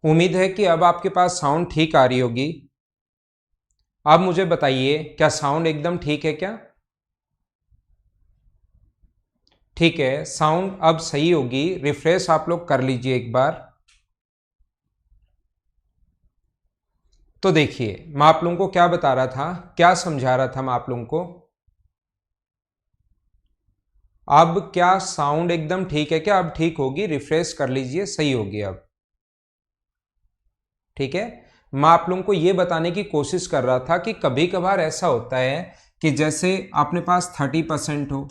उम्मीद है कि अब आपके पास साउंड ठीक आ रही होगी। अब मुझे बताइए, क्या साउंड एकदम ठीक है क्या? ठीक है, साउंड अब सही होगी। रिफ्रेश आप लोग कर लीजिए एक बार। तो देखिए, मैं आप लोगों को क्या बता रहा था, क्या समझा रहा था मैं आप लोगों को। अब क्या साउंड एकदम ठीक है क्या? अब ठीक होगी, रिफ्रेश कर लीजिए, सही होगी अब। ठीक है, मैं आप लोगों को यह बताने की कोशिश कर रहा था कि कभी कभार ऐसा होता है कि जैसे अपने पास 30% हो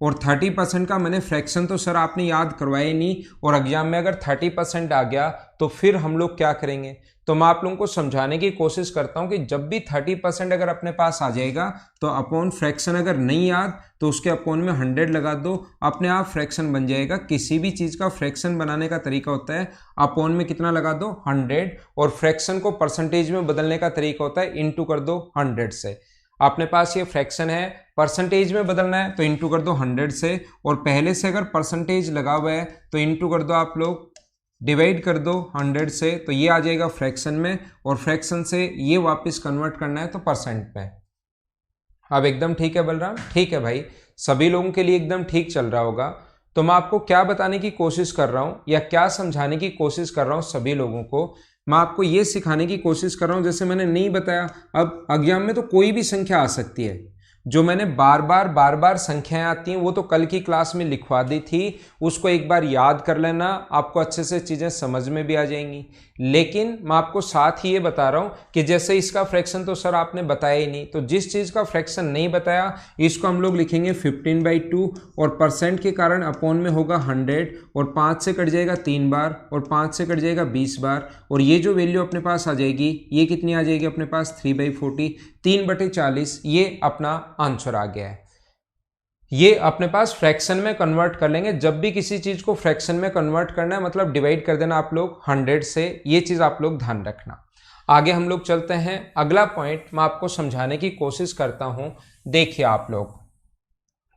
और 30% का मैंने फ्रैक्शन तो सर आपने याद करवाया ही नहीं, और एग्जाम में अगर 30% आ गया तो फिर हम लोग क्या करेंगे। तो मैं आप लोगों को समझाने की कोशिश करता हूं कि जब भी 30% अगर अपने पास आ जाएगा तो अपॉन फ्रैक्शन अगर नहीं याद तो उसके अपॉन में 100 लगा दो, अपने आप फ्रैक्शन बन जाएगा। किसी भी चीज का फ्रैक्शन बनाने का तरीका होता है अपॉन में कितना लगा दो 100, और फ्रैक्शन को परसेंटेज में बदलने का तरीका होता है इंटू कर दो 100 से। अपने पास ये फ्रैक्शन है, परसेंटेज में बदलना है तो इंटू कर दो 100 से, और पहले से अगर परसेंटेज लगा हुआ है तो इंटू कर दो आप लोग, डिवाइड कर दो 100 से, तो ये आ जाएगा फ्रैक्शन में, और फ्रैक्शन से ये वापस कन्वर्ट करना है तो परसेंट में। अब एकदम ठीक है बलराम? ठीक है भाई, सभी लोगों के लिए एकदम ठीक चल रहा होगा। तो मैं आपको क्या बताने की कोशिश कर रहा हूं या क्या समझाने की कोशिश कर रहा हूं सभी लोगों को, मैं आपको ये सिखाने की कोशिश कर रहा हूं, जैसे मैंने नहीं बताया, अब एग्जाम में तो कोई भी संख्या आ सकती है। जो मैंने बार बार संख्याएं आती हैं वो तो कल की क्लास में लिखवा दी थी, उसको एक बार याद कर लेना, आपको अच्छे से चीजें समझ में भी आ जाएंगी। लेकिन मैं आपको साथ ही ये बता रहा हूं कि जैसे इसका फ्रैक्शन तो सर आपने बताया ही नहीं, तो जिस चीज का फ्रैक्शन नहीं बताया इसको हम लोग लिखेंगे 15/2, और परसेंट के कारण अपॉन में होगा 100, और 5 से कट जाएगा 3 बार, और 5 से कट जाएगा 20 बार, और ये जो वैल्यू अपने पास आ जाएगी ये कितनी आ जाएगी अपने पास 3/40, 3/40, ये अपना आंसर आ गया है। ये अपने पास फ्रैक्शन में कन्वर्ट कर लेंगे। जब भी किसी चीज को फ्रैक्शन में कन्वर्ट करना है मतलब डिवाइड कर देना आप लोग 100 से, ये चीज आप लोग ध्यान रखना। आगे हम लोग चलते हैं, अगला पॉइंट मैं आपको समझाने की कोशिश करता हूं। देखिए, आप लोग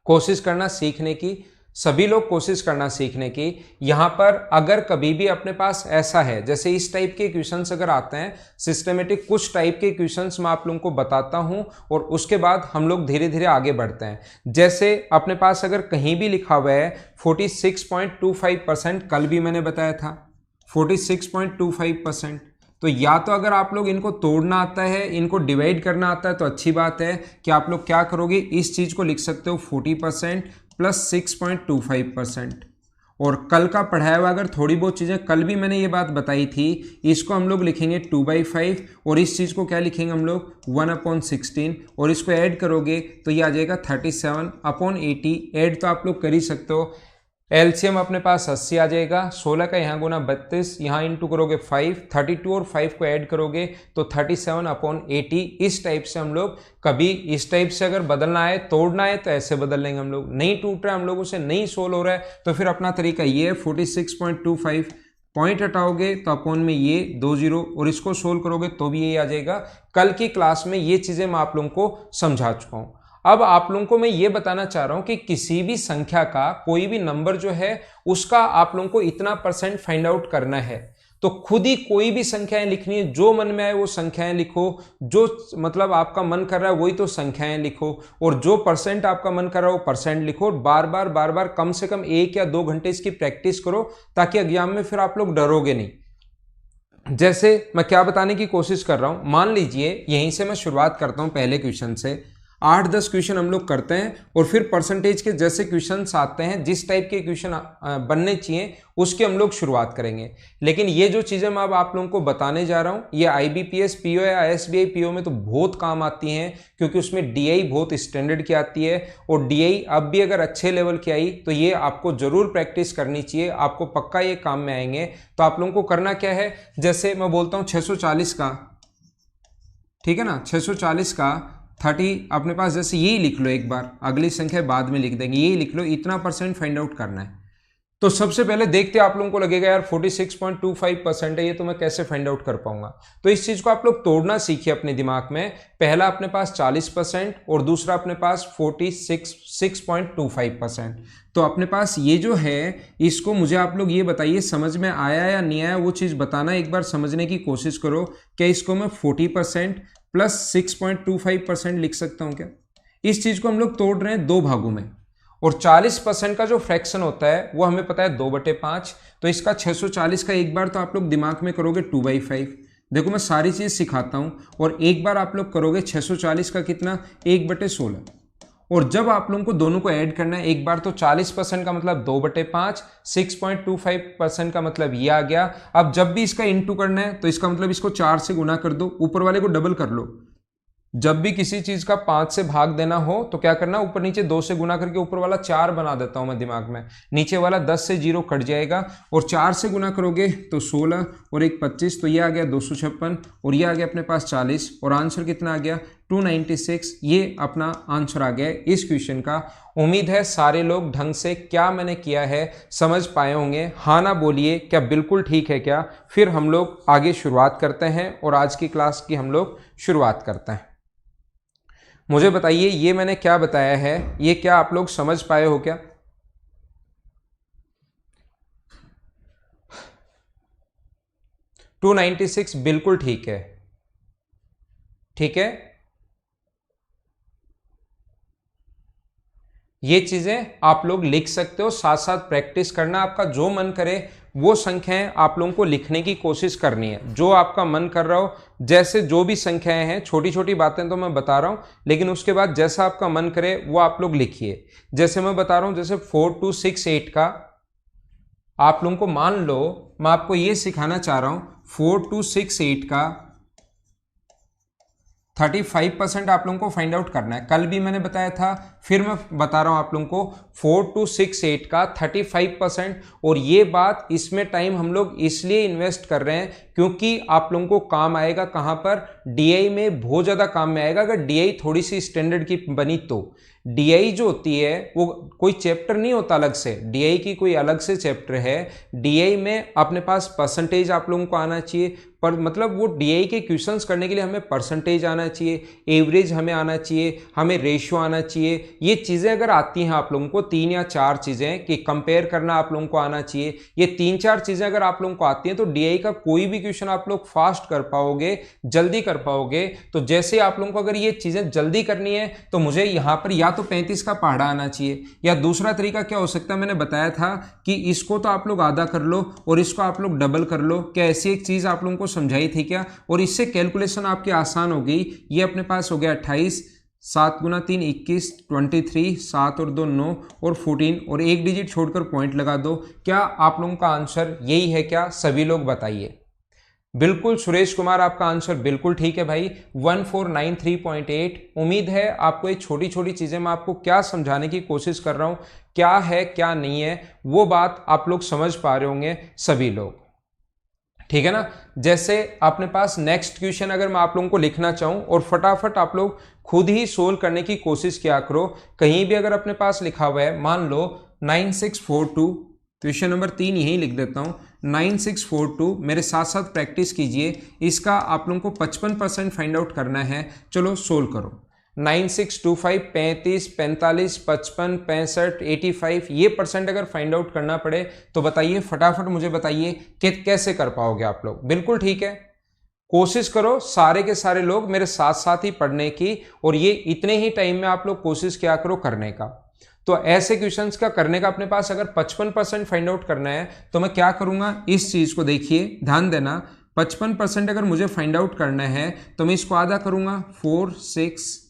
कोशिश करना सीखने की, सभी लोग कोशिश करना सीखने की। यहां पर अगर कभी भी अपने पास ऐसा है, जैसे इस टाइप के क्वेश्चंस अगर आते हैं सिस्टमेटिक, कुछ टाइप के क्वेश्चंस मैं आप लोगों को बताता हूं और उसके बाद हम लोग धीरे धीरे आगे बढ़ते हैं। जैसे अपने पास अगर कहीं भी लिखा हुआ है 46.25%, कल भी मैंने बताया था 46.25%, तो या तो अगर आप लोग इनको तोड़ना आता है, इनको डिवाइड करना आता है तो अच्छी बात है कि आप लोग क्या करोगे, इस चीज को लिख सकते हो 40% प्लस 6.25%। और कल का पढ़ाया हुआ अगर थोड़ी बहुत चीजें कल भी मैंने ये बात बताई थी, इसको हम लोग लिखेंगे 2/5, और इस चीज को क्या लिखेंगे हम लोग 1/16, और इसको ऐड करोगे तो ये आ जाएगा 37/80। ऐड तो आप लोग कर ही सकते हो। एलसीएम अपने पास 80 आ जाएगा, 16 का यहाँ गुना 32, यहाँ इंटू करोगे 5, 32 और 5 को ऐड करोगे तो 37/80। इस टाइप से हम लोग कभी इस टाइप से अगर बदलना है, तोड़ना है तो ऐसे बदल लेंगे हम लोग। नहीं टूट रहा है हम लोगों से, नहीं सोल्व हो रहा है तो फिर अपना तरीका ये है 46.25, पॉइंट हटाओगे तो अपॉन में ये 2 जीरो, और इसको सोल्व करोगे तो भी ये आ जाएगा। कल की क्लास में ये चीजें मैं आप लोगों को समझा चुका हूं। अब आप लोगों को मैं ये बताना चाह रहा हूं कि किसी भी संख्या का कोई भी नंबर जो है उसका आप लोगों को इतना परसेंट फाइंड आउट करना है, तो खुद ही कोई भी संख्याएं लिखनी है, जो मन में आए वो संख्याएं लिखो, जो मतलब आपका मन कर रहा है वही तो संख्याएं लिखो, और जो परसेंट आपका मन कर रहा है वो परसेंट लिखो। बार बार कम से कम 1 या 2 घंटे इसकी प्रैक्टिस करो, ताकि एग्जाम में फिर आप लोग डरोगे नहीं। जैसे मैं क्या बताने की कोशिश कर रहा हूं, मान लीजिए यहीं से मैं शुरुआत करता हूं पहले क्वेश्चन से। 8-10 क्वेश्चन हम लोग करते हैं और फिर परसेंटेज के जैसे क्वेश्चंस आते हैं, जिस टाइप के क्वेश्चन बनने चाहिए उसकी हम लोग शुरुआत करेंगे। लेकिन ये जो चीजें मैं अब आप लोगों को बताने जा रहा हूं, ये आईबीपीएस पीओ या एसबीआई पीओ में तो बहुत काम आती हैं, क्योंकि उसमें डीआई बहुत स्टैंडर्ड की आती है, और डीआई अब भी अगर अच्छे लेवल की आई तो ये आपको जरूर प्रैक्टिस करनी चाहिए, आपको पक्का ये काम में आएंगे। तो आप लोगों को करना क्या है, जैसे मैं बोलता हूं 640 का, ठीक है ना, 640 का 30 अपने पास, जैसे यही लिख लो एक बार, अगली संख्या बाद में लिख देंगे, यही लिख लो, इतना परसेंट फाइंड आउट करना है। तो सबसे पहले देखते आप लोगों को लगेगा यार 46.25% है, ये तो मैं कैसे फाइंड आउट कर पाऊंगा। तो इस चीज को आप लोग तोड़ना सीखिए अपने दिमाग में। पहला अपने पास 40% और दूसरा अपने पास 46.25%। तो अपने पास ये जो है इसको मुझे आप लोग ये बताइए समझ में आया या नहीं आया, वो चीज बताना, एक बार समझने की कोशिश करो। क्या इसको मैं 40% प्लस 6.25% लिख सकता हूं क्या? इस चीज को हम लोग तोड़ रहे हैं दो भागों में, और 40% का जो फ्रैक्शन होता है वो हमें पता है 2/5। तो इसका 640 का एक बार तो आप लोग दिमाग में करोगे 2/5। देखो मैं सारी चीज सिखाता हूं, और एक बार आप लोग करोगे 640 का कितना, 1/16। और जब आप लोगों को दोनों को ऐड करना है, एक बार तो 40% का मतलब 2/5, 6.25% का मतलब ये आ गया। अब जब भी इसका इंटू करना है तो इसका मतलब इसको 4 से गुना कर दो, ऊपर वाले को डबल कर लो। जब भी किसी चीज का 5 से भाग देना हो तो क्या करना, ऊपर नीचे 2 से गुना करके ऊपर वाला 4 बना देता हूं मैं दिमाग में, नीचे वाला 10 से 0 कट जाएगा, और 4 से गुना करोगे तो 16 और एक 25, तो ये आ गया 256, और ये आ गया अपने पास 40, और आंसर कितना आ गया 296। ये अपना आंसर आ गया इस क्वेश्चन का। उम्मीद है सारे लोग ढंग से क्या मैंने किया है समझ पाए होंगे। हाँ ना बोलिए, क्या बिल्कुल ठीक है क्या? फिर हम लोग आगे शुरुआत करते हैं और आज की क्लास की हम लोग शुरुआत करते हैं। मुझे बताइए ये मैंने क्या बताया है, ये क्या आप लोग समझ पाए हो क्या? टू 296 बिल्कुल ठीक है, ठीक है। ये चीजें आप लोग लिख सकते हो, साथ साथ प्रैक्टिस करना। आपका जो मन करे वो संख्याएं आप लोगों को लिखने की कोशिश करनी है, जो आपका मन कर रहा हो। जैसे जो भी संख्याएं हैं, छोटी छोटी बातें तो मैं बता रहा हूं, लेकिन उसके बाद जैसा आपका मन करे वो आप लोग लिखिए। जैसे मैं बता रहा हूं, जैसे 4268 का आप लोगों को, मान लो मैं आपको ये सिखाना चाह रहा हूं, 4268 का 35% आप लोगों को फाइंड आउट करना है। कल भी मैंने बताया था, फिर मैं बता रहा हूं आप लोगों को, 4268 का 35%। और ये बात, इसमें टाइम हम लोग इसलिए इन्वेस्ट कर रहे हैं क्योंकि आप लोगों को काम आएगा कहां पर, डीआई में बहुत ज्यादा काम में आएगा। अगर डीआई थोड़ी सी स्टैंडर्ड की बनी तो डीआई जो होती है वो कोई चैप्टर नहीं होता अलग से, डीआई की कोई अलग से चैप्टर है। डीआई में अपने पास परसेंटेज आप लोगों को आना चाहिए, पर मतलब वो डीआई के क्वेश्चंस करने के लिए हमें परसेंटेज आना चाहिए, एवरेज हमें आना चाहिए, हमें रेशियो आना चाहिए। ये चीज़ें अगर आती हैं आप लोगों को, 3 या 4 चीज़ें कि कंपेयर करना आप लोगों को आना चाहिए, ये 3-4 चीज़ें अगर आप लोगों को आती हैं तो डीआई का कोई भी क्वेश्चन आप लोग फास्ट कर पाओगे, जल्दी कर पाओगे। तो जैसे आप लोगों को अगर ये चीज़ें जल्दी करनी है तो मुझे यहाँ पर या तो 35 का पहाड़ा आना चाहिए, या दूसरा तरीका क्या हो सकता है, मैंने बताया था कि इसको तो आप लोग आधा कर लो और इसको आप लोग डबल कर लो। क्या ऐसी एक चीज़ आप लोगों को समझाई थी क्या? और इससे कैलकुलेशन आपकी आसान हो गई। ये अपने पास हो गया 28, 7 गुना 3 21, 23, 7 और 2 9 और 14, और एक डिजिट छोड़कर पॉइंट लगा दो। क्या आप लोगों का आंसर यही है क्या? सभी लोग बताइए। बिल्कुल सुरेश कुमार, आपका आंसर बिल्कुल ठीक है भाई, 1493.8। उम्मीद है आपको ये छोटी छोटी चीजें मैं आपको क्या समझाने की कोशिश कर रहा हूं, क्या है क्या नहीं है, वो बात आप लोग समझ पा रहे होंगे सभी लोग, ठीक है ना। जैसे अपने पास नेक्स्ट क्वेश्चन अगर मैं आप लोगों को लिखना चाहूं, और फटाफट आप लोग खुद ही सोल्व करने की कोशिश किया करो। कहीं भी अगर अपने पास लिखा हुआ है, मान लो 9642, क्वेश्चन नंबर 3 यही लिख देता हूं, 9642, मेरे साथ साथ प्रैक्टिस कीजिए। इसका आप लोगों को 55% फाइंड आउट करना है। चलो सोल्व करो। 9625, 35, 45, 55, 65, 85, ये परसेंट अगर फाइंड आउट करना पड़े तो बताइए, फटाफट मुझे बताइए कि कैसे कर पाओगे आप लोग। बिल्कुल ठीक है, कोशिश करो सारे के सारे लोग मेरे साथ साथ ही पढ़ने की, और ये इतने ही टाइम में आप लोग कोशिश किया करो करने का। तो ऐसे क्वेश्चंस का करने का अपने पास अगर 55% फाइंड आउट करना है तो मैं क्या करूंगा, इस चीज को देखिए, ध्यान देना। 55% अगर मुझे फाइंड आउट करना है तो मैं इसको आधा करूंगा, 4 6,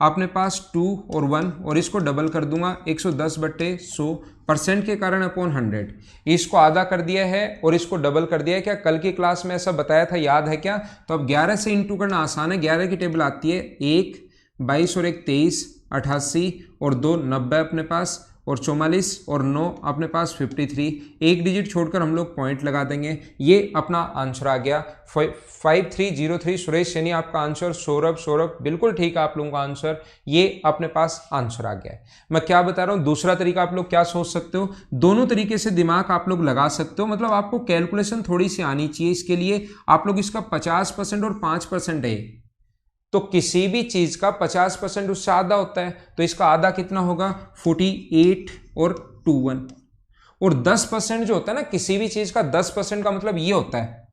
अपने पास 2 और 1, और इसको डबल कर दूंगा, 110/100, परसेंट के कारण अपॉन 100। इसको आधा कर दिया है और इसको डबल कर दिया है। क्या कल की क्लास में ऐसा बताया था, याद है क्या? तो अब 11 से इंटू करना आसान है। 11 की टेबल आती है 1, 22 और 1 23, 88 और 2 90 अपने पास, और 44 और 9 अपने पास 53, एक डिजिट छोड़कर हम लोग पॉइंट लगा देंगे। ये अपना आंसर आ गया 5303। सुरेश सैनी आपका आंसर, सौरभ बिल्कुल ठीक है आप लोगों का आंसर, ये अपने पास आंसर आ गया है। मैं क्या बता रहा हूं, दूसरा तरीका आप लोग क्या सोच सकते हो, दोनों तरीके से दिमाग आप लोग लगा सकते हो, मतलब आपको कैलकुलेशन थोड़ी सी आनी चाहिए। इसके लिए आप लोग इसका 50% और 5% है, तो किसी भी चीज का 50% उससे आधा होता है, तो इसका आधा कितना होगा 48 और 21। और 10% जो होता है ना किसी भी चीज का, 10% का मतलब ये होता है,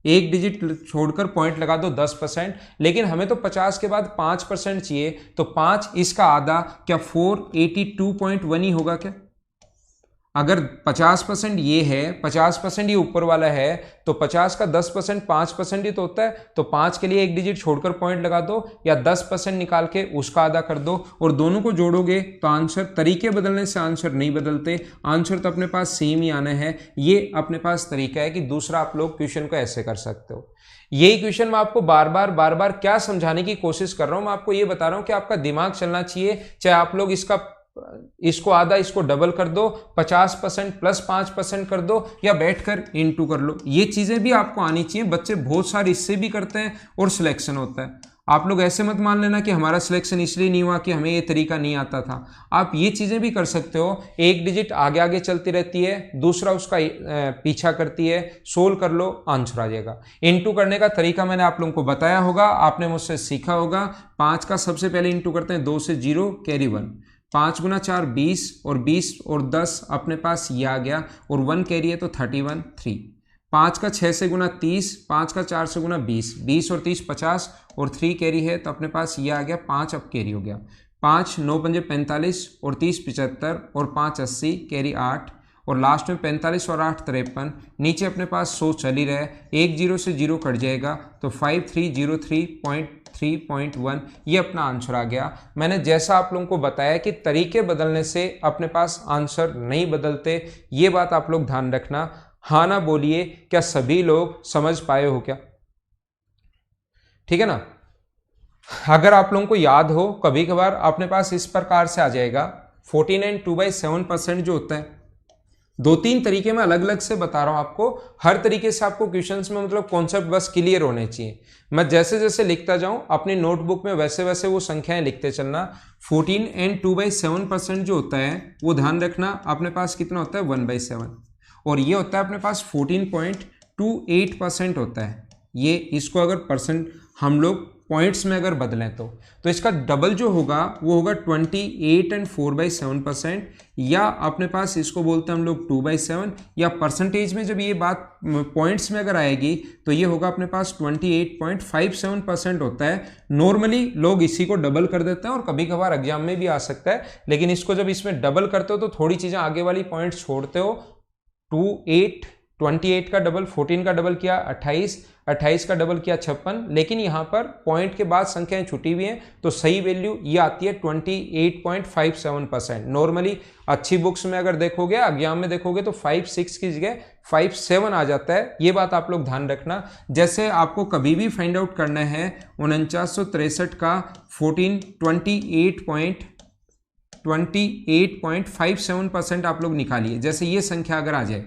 एक डिजिट छोड़कर पॉइंट लगा दो 10%, लेकिन हमें तो 50 के बाद 5% चाहिए, तो 5 इसका आधा, क्या 482.1 ही होगा क्या? अगर 50% ये है, 50% ये ऊपर वाला है, तो 50 का 10% 5% ही तो होता है, तो 5 के लिए एक डिजिट छोड़कर पॉइंट लगा दो, या 10% निकाल के उसका आधा कर दो, और दोनों को जोड़ोगे तो आंसर, तरीके बदलने से आंसर नहीं बदलते, आंसर तो अपने पास सेम ही आना है। ये अपने पास तरीका है कि दूसरा आप लोग क्वेश्चन को ऐसे कर सकते हो। यही क्वेश्चन मैं आपको बार बार क्या समझाने की कोशिश कर रहा हूं, मैं आपको ये बता रहा हूं कि आपका दिमाग चलना चाहिए, चाहे आप लोग इसको आधा इसको डबल कर दो, 50% प्लस 5% कर दो, या बैठकर इनटू कर लो, ये चीजें भी आपको आनी चाहिए। बच्चे बहुत सारे इससे भी करते हैं और सिलेक्शन होता है। आप लोग ऐसे मत मान लेना कि हमारा सिलेक्शन इसलिए नहीं हुआ कि हमें ये तरीका नहीं आता था, आप ये चीजें भी कर सकते हो। एक डिजिट आगे आगे चलती रहती है, दूसरा उसका पीछा करती है, सोल्व कर लो, आंसर आ जाएगा। इनटू करने का तरीका मैंने आप लोगों को बताया होगा, आपने मुझसे सीखा होगा। 5 का सबसे पहले इनटू करते हैं, 2 से 0 कैरी 1, 5 गुना 4 20, और 20 और 10 अपने पास ये आ गया, और 1 कैरी है तो 31 3। 5 का 6 से गुना 30, 5 का 4 से गुना 20, 20 और 30 50, और 3 कैरी है तो अपने पास ये आ गया 5, अब कैरी हो गया 5, 9 पंजे 45, और 30 75, और 5 80, कैरी 8, और लास्ट में 45 और 8 53, नीचे अपने पास 100 चल ही रहा है, एक 0 से 0 कट जाएगा तो 5303.3.1, ये अपना आंसर आ गया। मैंने जैसा आप लोगों को बताया कि तरीके बदलने से अपने पास आंसर नहीं बदलते, ये बात आप लोग ध्यान रखना। हाँ ना बोलिए, क्या सभी लोग समझ पाए हो क्या? ठीक है ना? अगर आप लोगों को याद हो, कभी कभार अपने पास इस प्रकार से आ जाएगा 14 एंड 2/7% जो होता है, 2-3 तरीके में अलग अलग से बता रहा हूं आपको, हर तरीके से आपको क्वेश्चंस में मतलब कॉन्सेप्ट बस क्लियर होने चाहिए। मैं जैसे जैसे लिखता जाऊं अपनी नोटबुक में, वैसे वैसे वो संख्याएं लिखते चलना। 14 एंड 2/7% जो होता है वो ध्यान रखना, अपने पास कितना होता है 1/7, और ये होता है अपने पास 14.28% होता है। ये इसको अगर परसेंट हम लोग पॉइंट्स में अगर बदलें तो इसका डबल जो होगा वो होगा 28 एंड 4/7%, या अपने पास इसको बोलते हैं हम लोग 2/7, या परसेंटेज में जब ये बात पॉइंट्स में अगर आएगी तो ये होगा अपने पास 28.57% होता है। नॉर्मली लोग इसी को डबल कर देते हैं, और कभी कभार एग्जाम में भी आ सकता है, लेकिन इसको जब इसमें डबल करते हो तो थोड़ी चीजें आगे वाली पॉइंट छोड़ते हो। 28 का डबल 14 का डबल किया 28, 28 का डबल किया 56, लेकिन यहाँ पर पॉइंट के बाद संख्याएं छुटी हुई हैं, तो सही वैल्यू ये आती है 28.57%। नॉर्मली अच्छी बुक्स में अगर देखोगे, एग्जाम में देखोगे तो 5-6 की जगह 5-7 आ जाता है। ये बात आप लोग ध्यान रखना। जैसे आपको कभी भी फाइंड आउट करना है 4963 का 28.57% आप लोग निकालिए। जैसे ये संख्या अगर आ जाए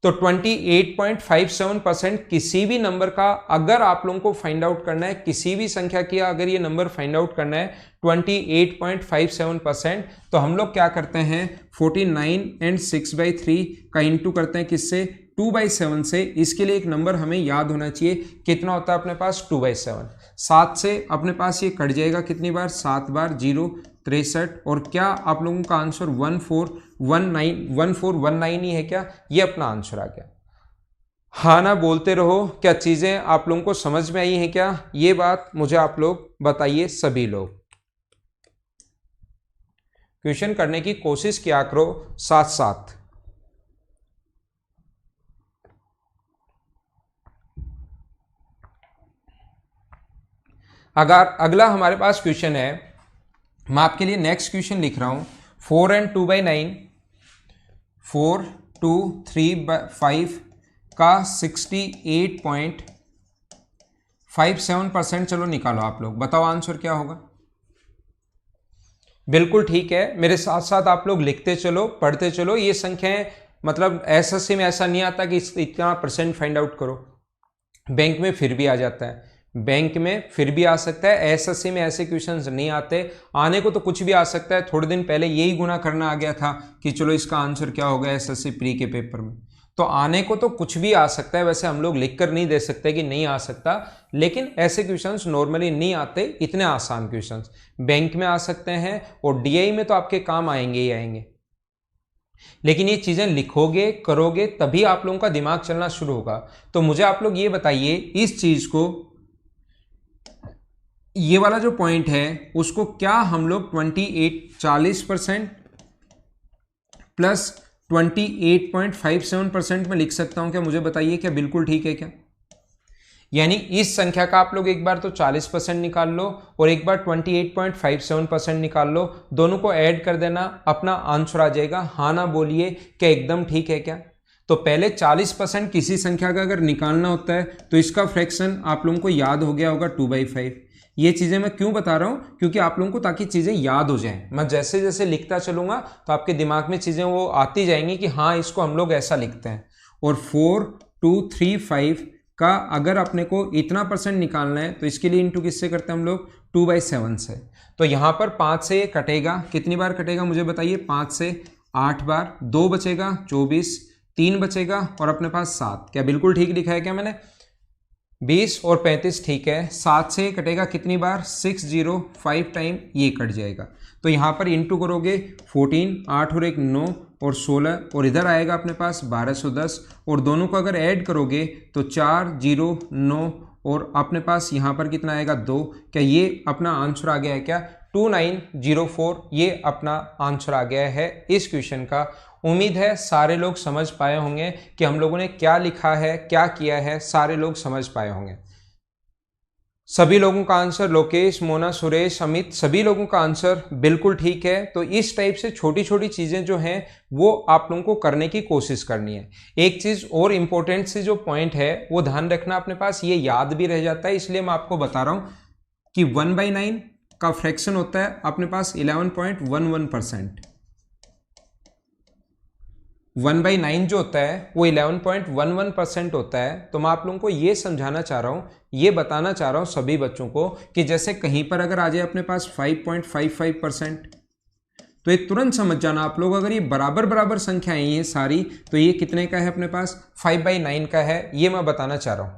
तो 28.57% किसी भी नंबर का अगर आप लोगों को फाइंड आउट करना है, किसी भी संख्या की अगर ये नंबर फाइंड आउट करना है 28.57%, तो हम लोग क्या करते हैं 49 एंड 6/3 का इंटू करते हैं किससे 2/7 से। इसके लिए एक नंबर हमें याद होना चाहिए, कितना होता है अपने पास 2/7। 7 से अपने पास ये कट जाएगा कितनी बार 7 बार 0 63, और क्या आप लोगों का आंसर 1419 ही है क्या? ये अपना आंसर आ गया। हाँ ना बोलते रहो, क्या चीजें आप लोगों को समझ में आई हैं क्या? ये बात मुझे आप लोग बताइए। सभी लोग क्वेश्चन करने की कोशिश किया करो साथ साथ। अगर अगला हमारे पास क्वेश्चन है, मैं आपके लिए नेक्स्ट क्वेश्चन लिख रहा हूं। 4 एंड 2/9, 4 2 3/5 का 68.57%। चलो निकालो आप लोग, बताओ आंसर क्या होगा। बिल्कुल ठीक है, मेरे साथ साथ आप लोग लिखते चलो, पढ़ते चलो। ये संख्याएं मतलब एसएससी में ऐसा नहीं आता कि इतना परसेंट फाइंड आउट करो, बैंक में फिर भी आ जाता है, बैंक में फिर भी आ सकता है। एसएससी में ऐसे क्वेश्चंस नहीं आते, आने को तो कुछ भी आ सकता है। थोड़े दिन पहले यही गुना करना आ गया था कि चलो इसका आंसर क्या होगा एसएससी प्री के पेपर में, तो आने को तो कुछ भी आ सकता है। वैसे हम लोग लिख कर नहीं दे सकते कि नहीं आ सकता, लेकिन ऐसे क्वेश्चंस नॉर्मली नहीं आते, इतने आसान क्वेश्चंस बैंक में आ सकते हैं और डीआई में तो आपके काम आएंगे ही आएंगे। लेकिन ये चीजें लिखोगे, करोगे, तभी आप लोगों का दिमाग चलना शुरू होगा। तो मुझे आप लोग ये बताइए, इस चीज को, ये वाला जो पॉइंट है उसको क्या हम लोग 40% प्लस 28.57% में लिख सकता हूं क्या? मुझे बताइए, क्या बिल्कुल ठीक है क्या? यानी इस संख्या का आप लोग एक बार तो 40% निकाल लो और एक बार 28.57% निकाल लो, दोनों को ऐड कर देना, अपना आंसर आ जाएगा। हाँ ना बोलिए, क्या एकदम ठीक है क्या? तो पहले 40% किसी संख्या का अगर निकालना होता है तो इसका फ्रैक्शन आप लोगों को याद हो गया होगा 2/5। ये चीजें मैं क्यों बता रहा हूं? क्योंकि आप लोगों को ताकि चीजें याद हो जाएं। मैं जैसे जैसे लिखता चलूंगा तो आपके दिमाग में चीजें वो आती जाएंगी कि हाँ इसको हम लोग ऐसा लिखते हैं। और 4, 2, 3, 5 का अगर अपने को इतना परसेंट निकालना है तो इसके लिए इंटू किससे करते हैं हम लोग? 2/7 से। तो यहां पर 5 से ये कटेगा, कितनी बार कटेगा मुझे बताइए? 5 से 8 बार, 2 बचेगा 24, 3 बचेगा और अपने पास 7। क्या बिल्कुल ठीक लिखा है क्या मैंने? 20 और 35 ठीक है। 7 से कटेगा कितनी बार? 605 टाइम ये कट जाएगा। तो यहाँ पर इंटू करोगे 14, 8 और 1 9 और 16, और इधर आएगा अपने पास 1210, और दोनों को अगर ऐड करोगे तो 409 और अपने पास यहाँ पर कितना आएगा? 2। क्या ये अपना आंसर आ गया है क्या? 2904 ये अपना आंसर आ गया है इस क्वेश्चन का। उम्मीद है सारे लोग समझ पाए होंगे कि हम लोगों ने क्या लिखा है, क्या किया है, सारे लोग समझ पाए होंगे। सभी लोगों का आंसर, लोकेश, मोना, सुरेश, अमित, सभी लोगों का आंसर बिल्कुल ठीक है। तो इस टाइप से छोटी छोटी चीजें जो हैं वो आप लोगों को करने की कोशिश करनी है। एक चीज और इंपॉर्टेंट सी जो पॉइंट है वो ध्यान रखना, अपने पास ये याद भी रह जाता है, इसलिए मैं आपको बता रहा हूं कि 1/9 का फ्रैक्शन होता है अपने पास 11.11%। 1/9 जो होता है वो 11.11% होता है। तो मैं आप लोगों को ये समझाना चाह रहा हूं, ये बताना चाह रहा हूं सभी बच्चों को कि जैसे कहीं पर अगर आ जाए अपने पास 5.55%, तो ये तुरंत समझ जाना आप लोग, अगर ये बराबर बराबर संख्याएं हैं सारी, तो ये कितने का है? अपने पास 5/9 का है। ये मैं बताना चाह रहा हूं,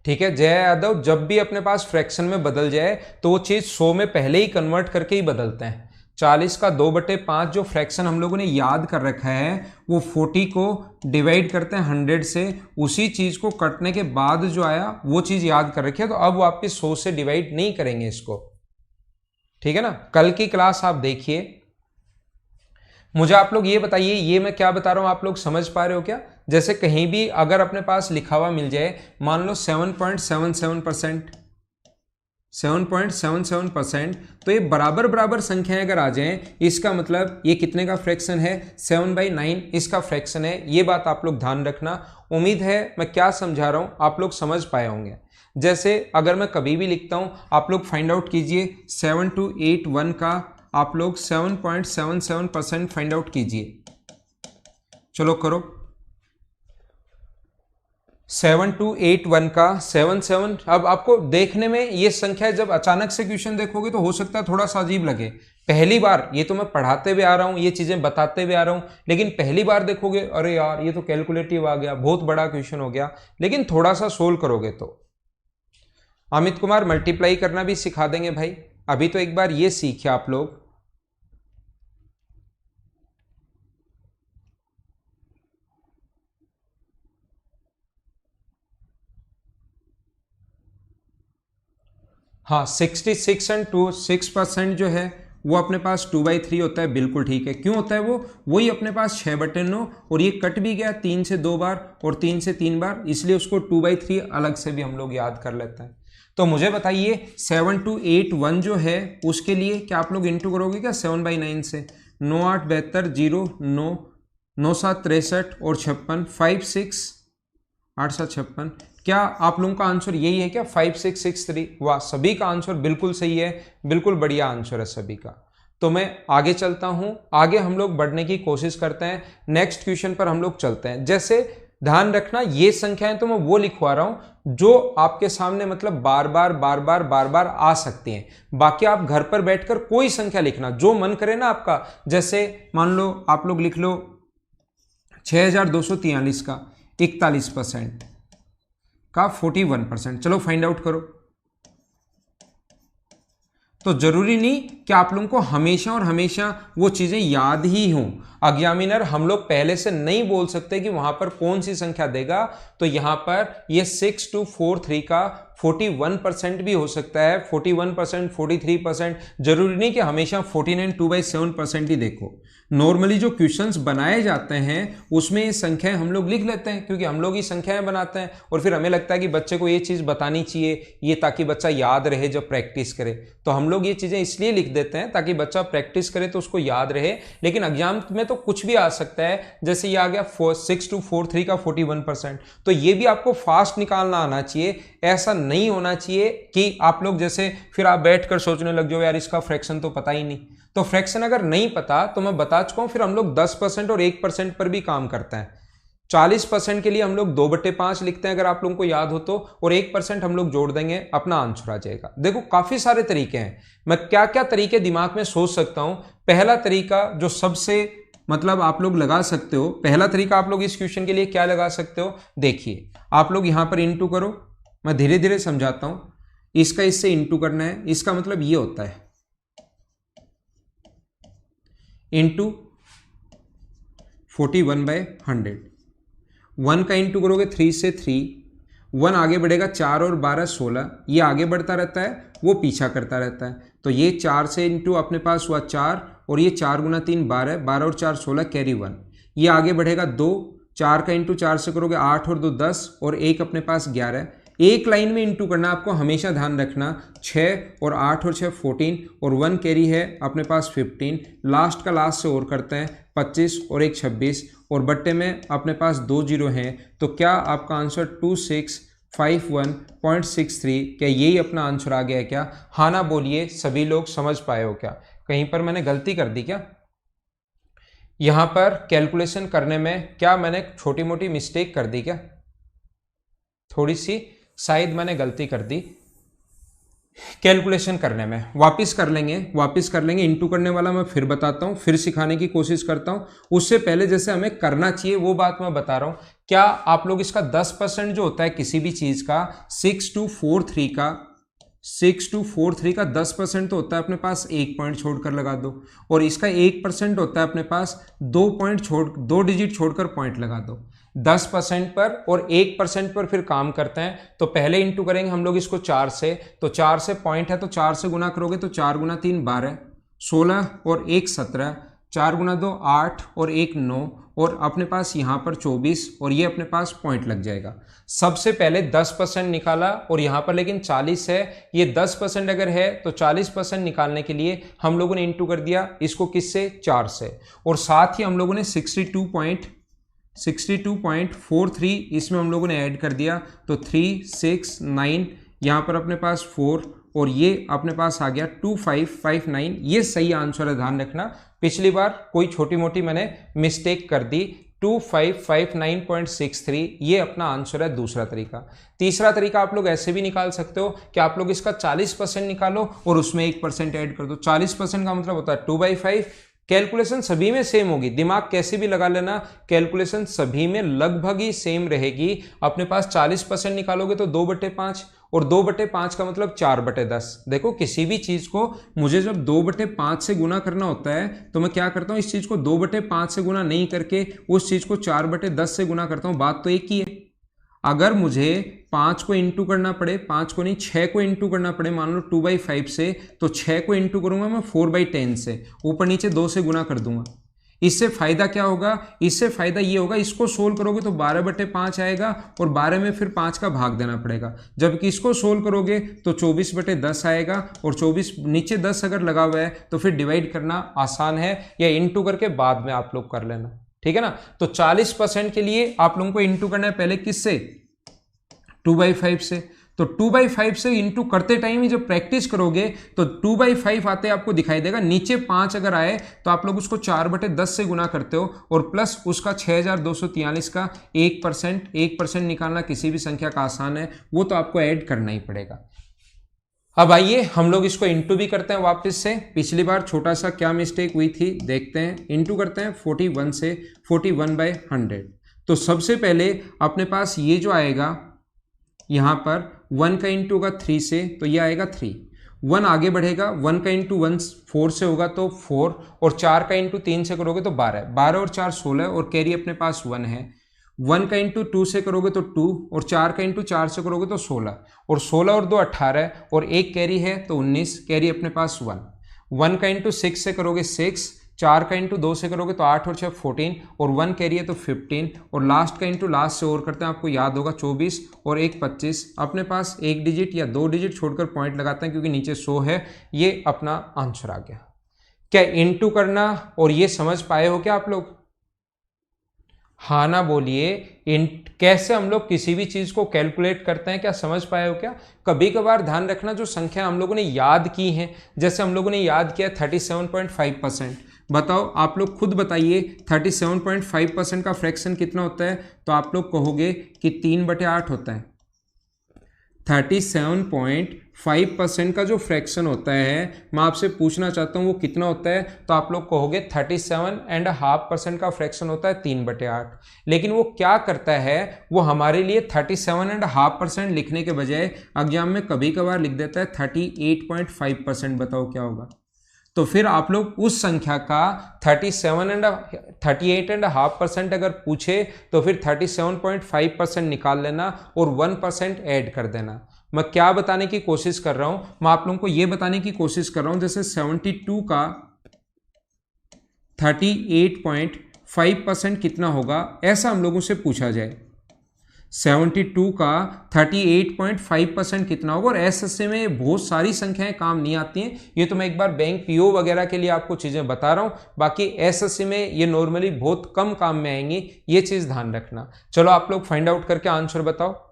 ठीक है। जय यादव, जब भी अपने पास फ्रैक्शन में बदल जाए तो वो चीज 100 में पहले ही कन्वर्ट करके ही बदलते हैं। 40 का 2/5 जो फ्रैक्शन हम लोगों ने याद कर रखा है वो 40 को डिवाइड करते हैं 100 से, उसी चीज को कटने के बाद जो आया वो चीज याद कर रखी है। तो अब वापस 100 से डिवाइड नहीं करेंगे इसको, ठीक है ना। कल की क्लास आप देखिए। मुझे आप लोग ये बताइए, ये मैं क्या बता रहा हूं आप लोग समझ पा रहे हो क्या? जैसे कहीं भी अगर अपने पास लिखा हुआ मिल जाए, मान लो 7.77%, 7.77%, तो ये बराबर बराबर संख्याएं अगर आ जाएं, इसका मतलब ये कितने का फ्रैक्शन है? 7/9 इसका फ्रैक्शन है। ये बात आप लोग ध्यान रखना। उम्मीद है मैं क्या समझा रहा हूं आप लोग समझ पाए होंगे। जैसे अगर मैं कभी भी लिखता हूं, आप लोग फाइंड आउट कीजिए 7281 का आप लोग 7.77% फाइंड आउट कीजिए। चलो करो। 7281 का 77। अब आपको देखने में ये संख्या, जब अचानक से क्वेश्चन देखोगे तो हो सकता है थोड़ा सा अजीब लगे। पहली बार, ये तो मैं पढ़ाते हुए आ रहा हूं, ये चीजें बताते हुए आ रहा हूं, लेकिन पहली बार देखोगे अरे यार ये तो कैलकुलेटिव आ गया, बहुत बड़ा क्वेश्चन हो गया। लेकिन थोड़ा सा सोल्व करोगे तो। अमित कुमार, मल्टीप्लाई करना भी सिखा देंगे भाई, अभी तो एक बार ये सीखिए आप लोग। हाँ, 66.26% जो है वो अपने पास 2/3 होता है। बिल्कुल ठीक है। क्यों होता है वो? वही अपने पास 6/9, और ये कट भी गया 3 से 2 बार और 3 से 3 बार, इसलिए उसको 2/3 अलग से भी हम लोग याद कर लेते हैं। तो मुझे बताइए 7281 जो है उसके लिए क्या आप लोग इंटू करोगे क्या 7/9 से? 9 8 72 0 9 9 7 63 और 56, 5 6 8 7 56, क्या आप लोगों का आंसर यही है क्या 5663? वाह, सभी का आंसर बिल्कुल सही है, बिल्कुल बढ़िया आंसर है सभी का। तो मैं आगे चलता हूं, आगे हम लोग बढ़ने की कोशिश करते हैं, नेक्स्ट क्वेश्चन पर हम लोग चलते हैं। जैसे ध्यान रखना ये संख्याएं तो मैं वो लिखवा रहा हूं जो आपके सामने मतलब बार बार आ सकती हैं। बाकी आप घर पर बैठकर कोई संख्या लिखना जो मन करे ना आपका। जैसे मान लो आप लोग लिख लो 6243 का 41% का 41%, चलो फाइंड आउट करो। तो जरूरी नहीं कि आप लोगों को हमेशा और हमेशा वो चीजें याद ही हों। एग्जामिनर हम लोग पहले से नहीं बोल सकते कि वहां पर कौन सी संख्या देगा। तो यहां पर ये 6243 का 41% भी हो सकता है, 41%, 43%। जरूरी नहीं कि हमेशा 49 2/7% ही देखो। नॉर्मली जो क्वेश्चंस बनाए जाते हैं उसमें ये संख्याएं हम लोग लिख लेते हैं, क्योंकि हम लोग ही संख्याएं बनाते हैं और फिर हमें लगता है कि बच्चे को ये चीज बतानी चाहिए, ये ताकि बच्चा याद रहे जब प्रैक्टिस करे। तो हम लोग ये चीजें इसलिए लिख देते हैं ताकि बच्चा प्रैक्टिस करे तो उसको याद रहे। लेकिन एग्जाम में तो कुछ भी आ सकता है, जैसे ये आ गया 6243 का 41%। तो ये भी आपको फास्ट निकालना आना चाहिए। ऐसा नहीं होना चाहिए कि आप लोग जैसे फिर आप बैठकर सोचने लग जाओ यार इसका फ्रैक्शन तो पता ही नहीं। तो फ्रैक्शन अगर नहीं पता तो मैं बता चुका हूं, फिर हम लोग 10% और 1% पर भी काम करते हैं। 40% के लिए हम लोग 2/5 लिखते हैं अगर आप लोगों को याद हो तो, और 1% हम लोग जोड़ देंगे, अपना आंसर आ जाएगा। देखो काफी सारे तरीके हैं, मैं क्या क्या तरीके दिमाग में सोच सकता हूं। पहला तरीका जो सबसे मतलब आप लोग लगा सकते हो, पहला तरीका आप लोग इस क्वेश्चन के लिए क्या लगा सकते हो, देखिए आप लोग यहां पर इंटू करो, मैं धीरे धीरे समझाता हूं। इसका इससे इंटू करना है, इसका मतलब ये होता है इंटू 41/100। 1 का इंटू करोगे 3 से 3, 1 आगे बढ़ेगा, 4 और 12 16, ये आगे बढ़ता रहता है, वो पीछा करता रहता है। तो ये 4 से इंटू अपने पास हुआ 4, और ये 4 गुना 3 12, 12 और 4 16, कैरी 1। ये आगे बढ़ेगा 2, 4 का इंटू 4 से करोगे 8 और 2 10, और 1 अपने पास 11। एक लाइन में इंटू करना, आपको हमेशा ध्यान रखना। 6 और 8 और 6 14, और 1 कैरी है अपने पास 15। लास्ट का लास्ट से और करते हैं 25 और 1 26, और बट्टे में अपने पास 2 जीरो हैं। तो क्या आपका आंसर 2651.63, क्या यही अपना आंसर आ गया है क्या? हाँ ना बोलिए, सभी लोग समझ पाए हो क्या? कहीं पर मैंने गलती कर दी क्या? यहां पर कैलकुलेशन करने में क्या मैंने छोटी मोटी मिस्टेक कर दी क्या? थोड़ी सी शायद मैंने गलती कर दी कैलकुलेशन करने में। वापस कर लेंगे। इंटू करने वाला मैं फिर बताता हूं, फिर सिखाने की कोशिश करता हूं। उससे पहले जैसे हमें करना चाहिए वो बात मैं बता रहा हूं। क्या आप लोग इसका 10% जो होता है किसी भी चीज का, 6243 का 10% तो होता है अपने पास 1 पॉइंट छोड़कर लगा दो, और इसका 1% होता है अपने पास 2 डिजिट छोड़कर पॉइंट लगा दो। 10% पर और 1% पर फिर काम करते हैं। तो पहले इंटू करेंगे हम लोग इसको 4 से, तो 4 से पॉइंट है तो 4 से गुना करोगे तो 4 गुना 3 12, 16 और 1 17, 4 गुना 2 8 और 1 9, और अपने पास यहाँ पर 24, और ये अपने पास पॉइंट लग जाएगा। सबसे पहले 10% निकाला, और यहाँ पर लेकिन 40 है, ये 10% अगर है तो 40% निकालने के लिए हम लोगों ने इंटू कर दिया इसको किससे, 4 से, और साथ ही हम लोगों ने 62.43 इसमें हम लोगों ने ऐड कर दिया, तो 3 6 9, यहाँ पर अपने पास 4, और ये अपने पास आ गया 2559। ये सही आंसर है, ध्यान रखना। पिछली बार कोई छोटी मोटी मैंने मिस्टेक कर दी, 2559.63 ये अपना आंसर है, दूसरा तरीका। तीसरा तरीका आप लोग ऐसे भी निकाल सकते हो कि आप लोग इसका 40% निकालो और उसमें 1% ऐड कर दो। 40% का मतलब होता है 2/5। कैलकुलेशन सभी में सेम होगी, दिमाग कैसे भी लगा लेना, कैलकुलेशन सभी में लगभग ही सेम रहेगी। अपने पास 40% निकालोगे तो 2/5, और 2/5 का मतलब 4/10। देखो किसी भी चीज को मुझे जब 2/5 से गुना करना होता है तो मैं क्या करता हूं, इस चीज को 2/5 से गुना नहीं करके उस चीज को 4/10 से गुना करता हूं। बात तो एक ही है। अगर मुझे 5 को इंटू करना पड़े, 5 को नहीं 6 को इंटू करना पड़े, मान लो 2/5 से, तो 6 को इंटू करूंगा मैं 4/10 से, ऊपर नीचे 2 से गुना कर दूंगा। इससे फायदा क्या होगा, इससे फायदा ये होगा, इसको सोल्व करोगे तो 12/5 आएगा, और 12 में फिर 5 का भाग देना पड़ेगा। जबकि इसको सोल्व करोगे तो 24/10 आएगा, और 24 नीचे 10 अगर लगा हुआ है तो फिर डिवाइड करना आसान है, या इंटू करके बाद में आप लोग कर लेना, ठीक है ना। तो 40% के लिए आप लोगों को इंटू करना है पहले किससे, 2/5 से। तो 2/5 से इंटू करते टाइम ही जब प्रैक्टिस करोगे तो 2/5 आते आपको दिखाई देगा, नीचे 5 अगर आए तो आप लोग उसको 4/10 से गुना करते हो और प्लस उसका 6243 का 1% निकालना किसी भी संख्या का आसान है, वो तो आपको ऐड करना ही पड़ेगा। अब आइए हम लोग इसको इंटू भी करते हैं वापस से। पिछली बार छोटा सा क्या मिस्टेक हुई थी देखते हैं। इंटू करते हैं 41 से, 41/100। तो सबसे पहले अपने पास ये जो आएगा यहाँ पर 1 का इंटू होगा 3 से, तो ये आएगा 3। 1 आगे बढ़ेगा, 1 का इंटू 1 4 से होगा तो 4, और 4 का इंटू 3 से करोगे तो 12। 12 और 4 16, और कैरी अपने पास 1 है। 1 का इंटू 2 से करोगे तो 2, और 4 का इंटू 4 से करोगे तो 16, और 16 और 2 18, और एक कैरी है तो 19, कैरी अपने पास 1। 1 का इंटू 6 से करोगे 6, 4 का इंटू 2 से करोगे तो 8 और 6 14, और 1 कैरी है तो 15, और लास्ट का इंटू लास्ट से और करते हैं, आपको याद होगा 24 और 1 25। अपने पास एक डिजिट या 2 डिजिट छोड़कर पॉइंट लगाते हैं क्योंकि नीचे 100 है। ये अपना आंसर आ गया। क्या इंटू करना और ये समझ पाए हो क्या आप लोग? हाँ ना बोलिए। कैसे हम लोग किसी भी चीज को कैलकुलेट करते हैं, क्या समझ पाए हो क्या? कभी कभार ध्यान रखना, जो संख्या हम लोगों ने याद की है, जैसे हम लोगों ने याद किया 37.5%। बताओ आप लोग खुद बताइए 37.5% का फ्रैक्शन कितना होता है? तो आप लोग कहोगे कि 3/8 होता है। 37.5% का जो फ्रैक्शन होता है, मैं आपसे पूछना चाहता हूँ वो कितना होता है? तो आप लोग कहोगे 37.5% का फ्रैक्शन होता है 3/8। लेकिन वो क्या करता है, वो हमारे लिए 37.5% लिखने के बजाय एग्जाम में कभी कभार लिख देता है 38.5%। बताओ क्या होगा? तो फिर आप लोग उस संख्या का 38.5% अगर पूछे तो फिर 37.5% निकाल लेना और 1% ऐड कर देना। मैं क्या बताने की कोशिश कर रहा हूं, मैं आप लोगों को यह बताने की कोशिश कर रहा हूं, जैसे 72 का 38.5% कितना होगा, ऐसा हम लोगों से पूछा जाए। 72 का 38.5% कितना होगा? और एसएससी में बहुत सारी संख्याएं काम नहीं आती हैं, ये तो मैं एक बार बैंक पीओ वगैरह के लिए आपको चीजें बता रहा हूं, बाकी एसएससी में ये नॉर्मली बहुत कम काम में आएंगी, ये चीज ध्यान रखना। चलो आप लोग फाइंड आउट करके आंसर बताओ।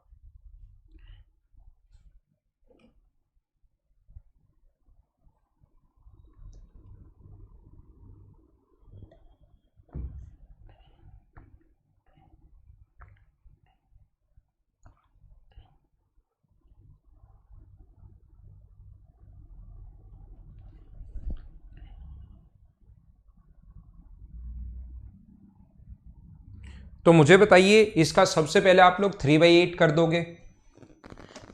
तो मुझे बताइए, इसका सबसे पहले आप लोग 3/8 कर दोगे,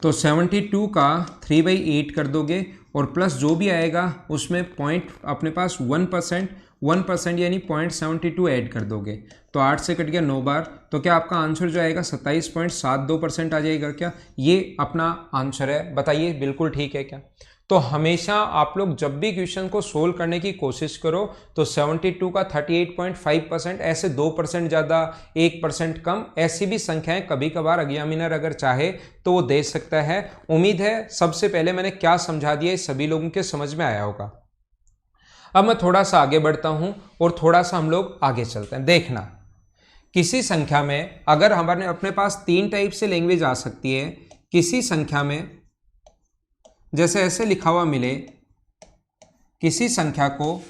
तो 72 का 3/8 कर दोगे, और प्लस जो भी आएगा उसमें पॉइंट अपने पास 1% यानी 0.72 ऐड कर दोगे, तो 8 से कट गया 9 बार, तो क्या आपका आंसर जो आएगा 27.72% आ जाएगा क्या? ये अपना आंसर है। बताइए बिल्कुल ठीक है क्या? तो हमेशा आप लोग जब भी क्वेश्चन को सोल्व करने की कोशिश करो तो 72 का 38.5%, ऐसे 2% ज़्यादा 1% कम, ऐसी भी संख्याएं कभी कभार एग्जामिनर अगर चाहे तो वो दे सकता है। उम्मीद है सबसे पहले मैंने क्या समझा दिया सभी लोगों के समझ में आया होगा। अब मैं थोड़ा सा आगे बढ़ता हूं और थोड़ा सा हम लोग आगे चलते हैं। देखना, किसी संख्या में अगर हमारे अपने पास 3 टाइप से लैंग्वेज आ सकती है। किसी संख्या में जैसे ऐसे लिखा हुआ मिले, किसी संख्या को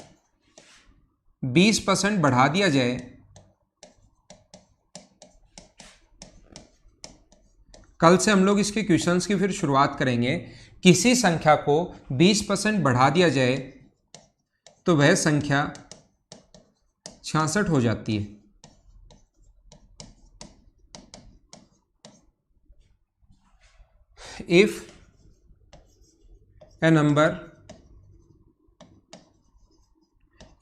20% बढ़ा दिया जाए, कल से हम लोग इसके क्वेश्चंस की फिर शुरुआत करेंगे। किसी संख्या को 20% बढ़ा दिया जाए तो वह संख्या 66 हो जाती है। If a number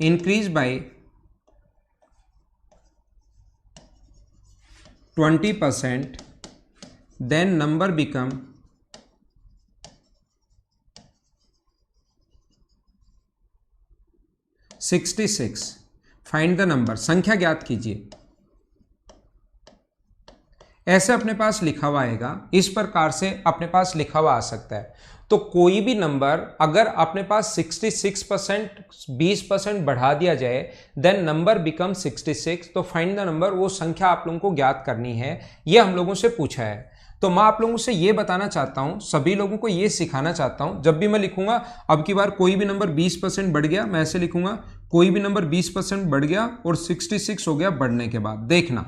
increase by 20%, then number become 66। Find the number, संख्या ज्ञात कीजिए। ऐसे अपने पास लिखा हुआ आएगा, इस प्रकार से अपने पास लिखा हुआ आ सकता है। तो कोई भी नंबर अगर अपने पास 66% 20% बढ़ा दिया जाए, देन नंबर बिकम 66। तो फाइंड द नंबर, वो संख्या आप लोगों को ज्ञात करनी है, ये हम लोगों से पूछा है। तो मैं आप लोगों से ये बताना चाहता हूं, सभी लोगों को ये सिखाना चाहता हूं, जब भी मैं लिखूंगा अब की बार कोई भी नंबर 20% बढ़ गया, मैं ऐसे लिखूंगा कोई भी नंबर 20% बढ़ गया और 66 हो गया बढ़ने के बाद। देखना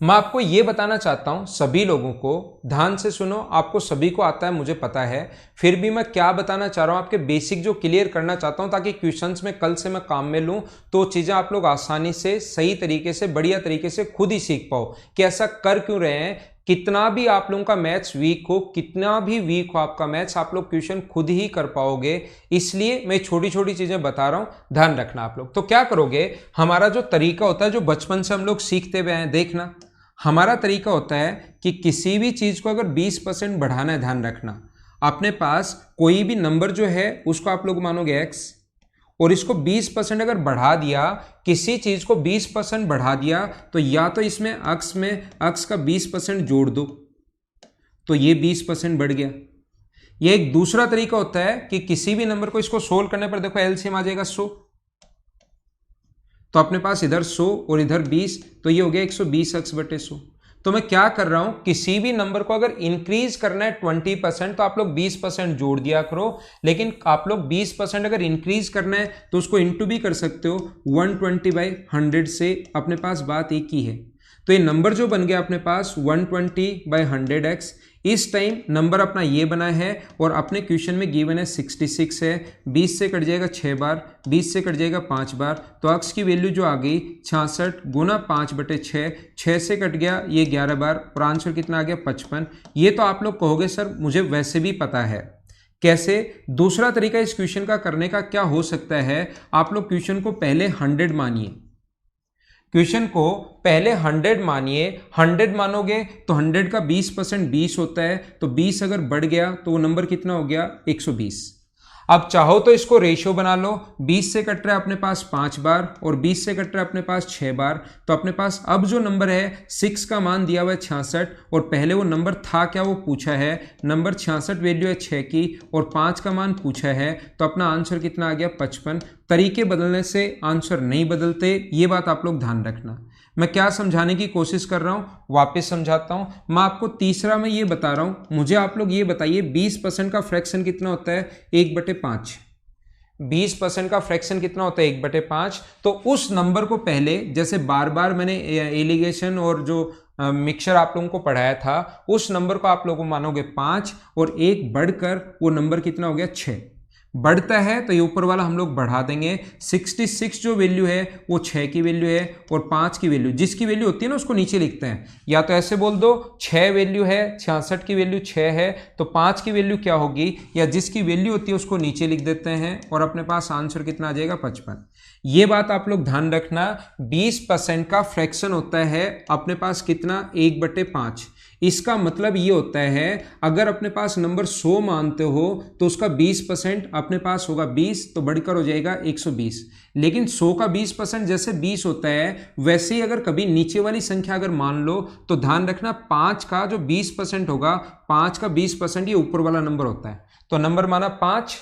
मैं आपको यह बताना चाहता हूं, सभी लोगों को ध्यान से सुनो, आपको सभी को आता है मुझे पता है, फिर भी मैं क्या बताना चाह रहा हूं आपके बेसिक जो क्लियर करना चाहता हूं, ताकि क्वेश्चंस में कल से मैं काम में लूं तो चीजें आप लोग आसानी से सही तरीके से बढ़िया तरीके से खुद ही सीख पाओ कि ऐसा कर क्यों रहे हैं। कितना भी आप लोगों का मैथ्स वीक हो, कितना भी वीक हो आपका मैथ्स, आप लोग क्वेश्चन खुद ही कर पाओगे, इसलिए मैं छोटी छोटी चीजें बता रहा हूं, ध्यान रखना आप लोग। तो क्या करोगे, हमारा जो तरीका होता है जो बचपन से हम लोग सीखते हुए हैं, देखना हमारा तरीका होता है कि किसी भी चीज को अगर 20% बढ़ाना है, ध्यान रखना अपने पास कोई भी नंबर जो है उसको आप लोग मानोगे x, और इसको 20% अगर बढ़ा दिया, किसी चीज को 20% बढ़ा दिया, तो या तो इसमें अक्स का 20% जोड़ दो तो ये 20% बढ़ गया। ये एक दूसरा तरीका होता है कि किसी भी नंबर को इसको सोल्व करने पर देखो एलसीएम आ जाएगा 100, तो अपने पास इधर 100 और इधर 20, तो ये हो गया 120 x बटे 100। तो मैं क्या कर रहा हूं, किसी भी नंबर को अगर इंक्रीज करना है 20% तो आप लोग 20% जोड़ दिया करो, लेकिन आप लोग 20% अगर इंक्रीज करना है तो उसको इंटू भी कर सकते हो 120/100 से, अपने पास बात एक ही है। तो ये नंबर जो बन गया अपने पास 120/100x, इस टाइम नंबर अपना ये बना है और अपने क्वेश्चन में गिवन है 66 है, 20 से कट जाएगा 6 बार, 20 से कट जाएगा 5 बार, तो अक्स की वैल्यू जो आ गई 66 गुना 5/6, 6 से कट गया ये 11 बार, और आंसर कितना आ गया 55। ये तो आप लोग कहोगे सर मुझे वैसे भी पता है, कैसे? दूसरा तरीका इस क्वेश्चन का करने का क्या हो सकता है, आप लोग क्वेश्चन को पहले 100 मानिए, क्वेश्चन को पहले 100 मानिए, 100 मानोगे तो 100 का 20% 20 होता है, तो 20 अगर बढ़ गया तो वो नंबर कितना हो गया 120। अब चाहो तो इसको रेशियो बना लो, 20 से कट रहा है अपने पास 5 बार और 20 से कट रहा है अपने पास 6 बार, तो अपने पास अब जो नंबर है 6 का मान दिया हुआ है 66, और पहले वो नंबर था क्या वो पूछा है, नंबर 66 वैल्यू है 6 की और 5 का मान पूछा है, तो अपना आंसर कितना आ गया 55। तरीके बदलने से आंसर नहीं बदलते, ये बात आप लोग ध्यान रखना। मैं क्या समझाने की कोशिश कर रहा हूं वापस समझाता हूं। मैं आपको तीसरा में ये बता रहा हूं, मुझे आप लोग ये बताइए 20% का फ्रैक्शन कितना होता है 1/5। 20% का फ्रैक्शन कितना होता है 1/5। तो उस नंबर को पहले, जैसे बार बार मैंने एलिगेशन और जो मिक्सचर आप लोगों को पढ़ाया था, उस नंबर को आप लोगों मानोगे 5 और 1 बढ़कर वो नंबर कितना हो गया 6। बढ़ता है तो ये ऊपर वाला हम लोग बढ़ा देंगे, 66 जो वैल्यू है वो 6 की वैल्यू है और 5 की वैल्यू, जिसकी वैल्यू होती है ना उसको नीचे लिखते हैं, या तो ऐसे बोल दो 6 वैल्यू है, 66 की वैल्यू 6 है, तो 5 की वैल्यू क्या होगी, या जिसकी वैल्यू होती है उसको नीचे लिख देते हैं, और अपने पास आंसर कितना आ जाएगा 55। ये बात आप लोग ध्यान रखना, 20% का फ्रैक्शन होता है अपने पास कितना 1/5। इसका मतलब ये होता है अगर अपने पास नंबर 100 मानते हो तो उसका 20% अपने पास होगा 20, तो बढ़कर हो जाएगा 120। लेकिन 100 का 20% जैसे 20 होता है, वैसे ही अगर कभी नीचे वाली संख्या अगर मान लो तो ध्यान रखना 5 का जो 20% होगा, 5 का 20% ये ऊपर वाला नंबर होता है। तो नंबर माना 5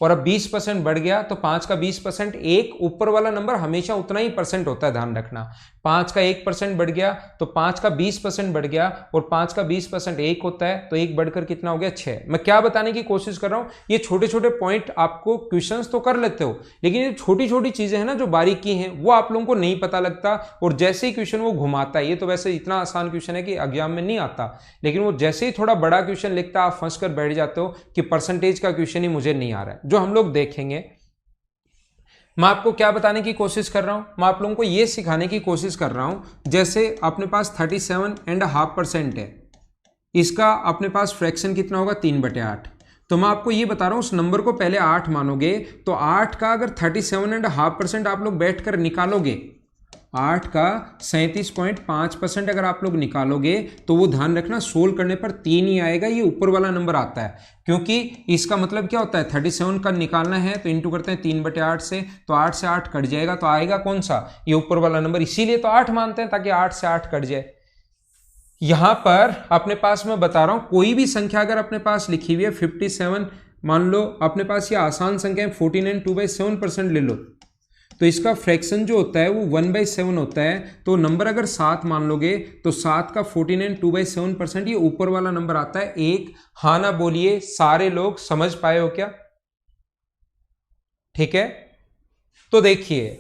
और अब 20% बढ़ गया, तो 5 का 20% एक ऊपर वाला नंबर हमेशा उतना ही परसेंट होता है, ध्यान रखना। 5 का 1% बढ़ गया तो 5 का 20% बढ़ गया, और 5 का 20% 1 होता है, तो 1 बढ़कर कितना हो गया 6। मैं क्या बताने की कोशिश कर रहा हूं, ये छोटे छोटे पॉइंट आपको क्वेश्चंस तो कर लेते हो, लेकिन ये छोटी छोटी चीजें हैं ना जो बारीकी हैं वो आप लोगों को नहीं पता लगता, और जैसे ही क्वेश्चन वो घुमाता है, ये तो वैसे इतना आसान क्वेश्चन है कि एग्जाम में नहीं आता, लेकिन वो जैसे ही थोड़ा बड़ा क्वेश्चन लिखता है आप फंस कर बैठ जाते हो कि परसेंटेज का क्वेश्चन ही मुझे नहीं आ रहा है, जो हम लोग देखेंगे। मैं आपको क्या बताने की कोशिश कर रहा हूं, मैं आप लोगों को यह सिखाने की कोशिश कर रहा हूं, जैसे अपने पास 37.5% है, इसका अपने पास फ्रैक्शन कितना होगा 3/8। तो मैं आपको ये बता रहा हूं उस नंबर को पहले 8 मानोगे, तो 8 का अगर 37.5% आप लोग बैठकर निकालोगे, 8 का 37.5% अगर आप लोग निकालोगे, तो वो ध्यान रखना सोल्व करने पर 3 ही आएगा, ये ऊपर वाला नंबर आता है, क्योंकि इसका मतलब क्या होता है 37 का निकालना है तो इंटू करते हैं 3/8 से, तो 8 से 8 कट जाएगा, तो आएगा कौन सा, ये ऊपर वाला नंबर, इसीलिए तो 8 मानते हैं ताकि 8 से 8 कट जाए। यहां पर अपने पास मैं बता रहा हूं कोई भी संख्या अगर अपने पास लिखी हुई है 57, मान लो अपने पास ये आसान संख्या है 14 and 2/7% ले लो, तो इसका फ्रैक्शन जो होता है वो 1/7 होता है। तो नंबर अगर 7 मान लोगे तो 7 का 14 एंड 2/7%, ये ऊपर वाला नंबर आता है 1। हाँ ना बोलिए, सारे लोग समझ पाए हो क्या? ठीक है, तो देखिए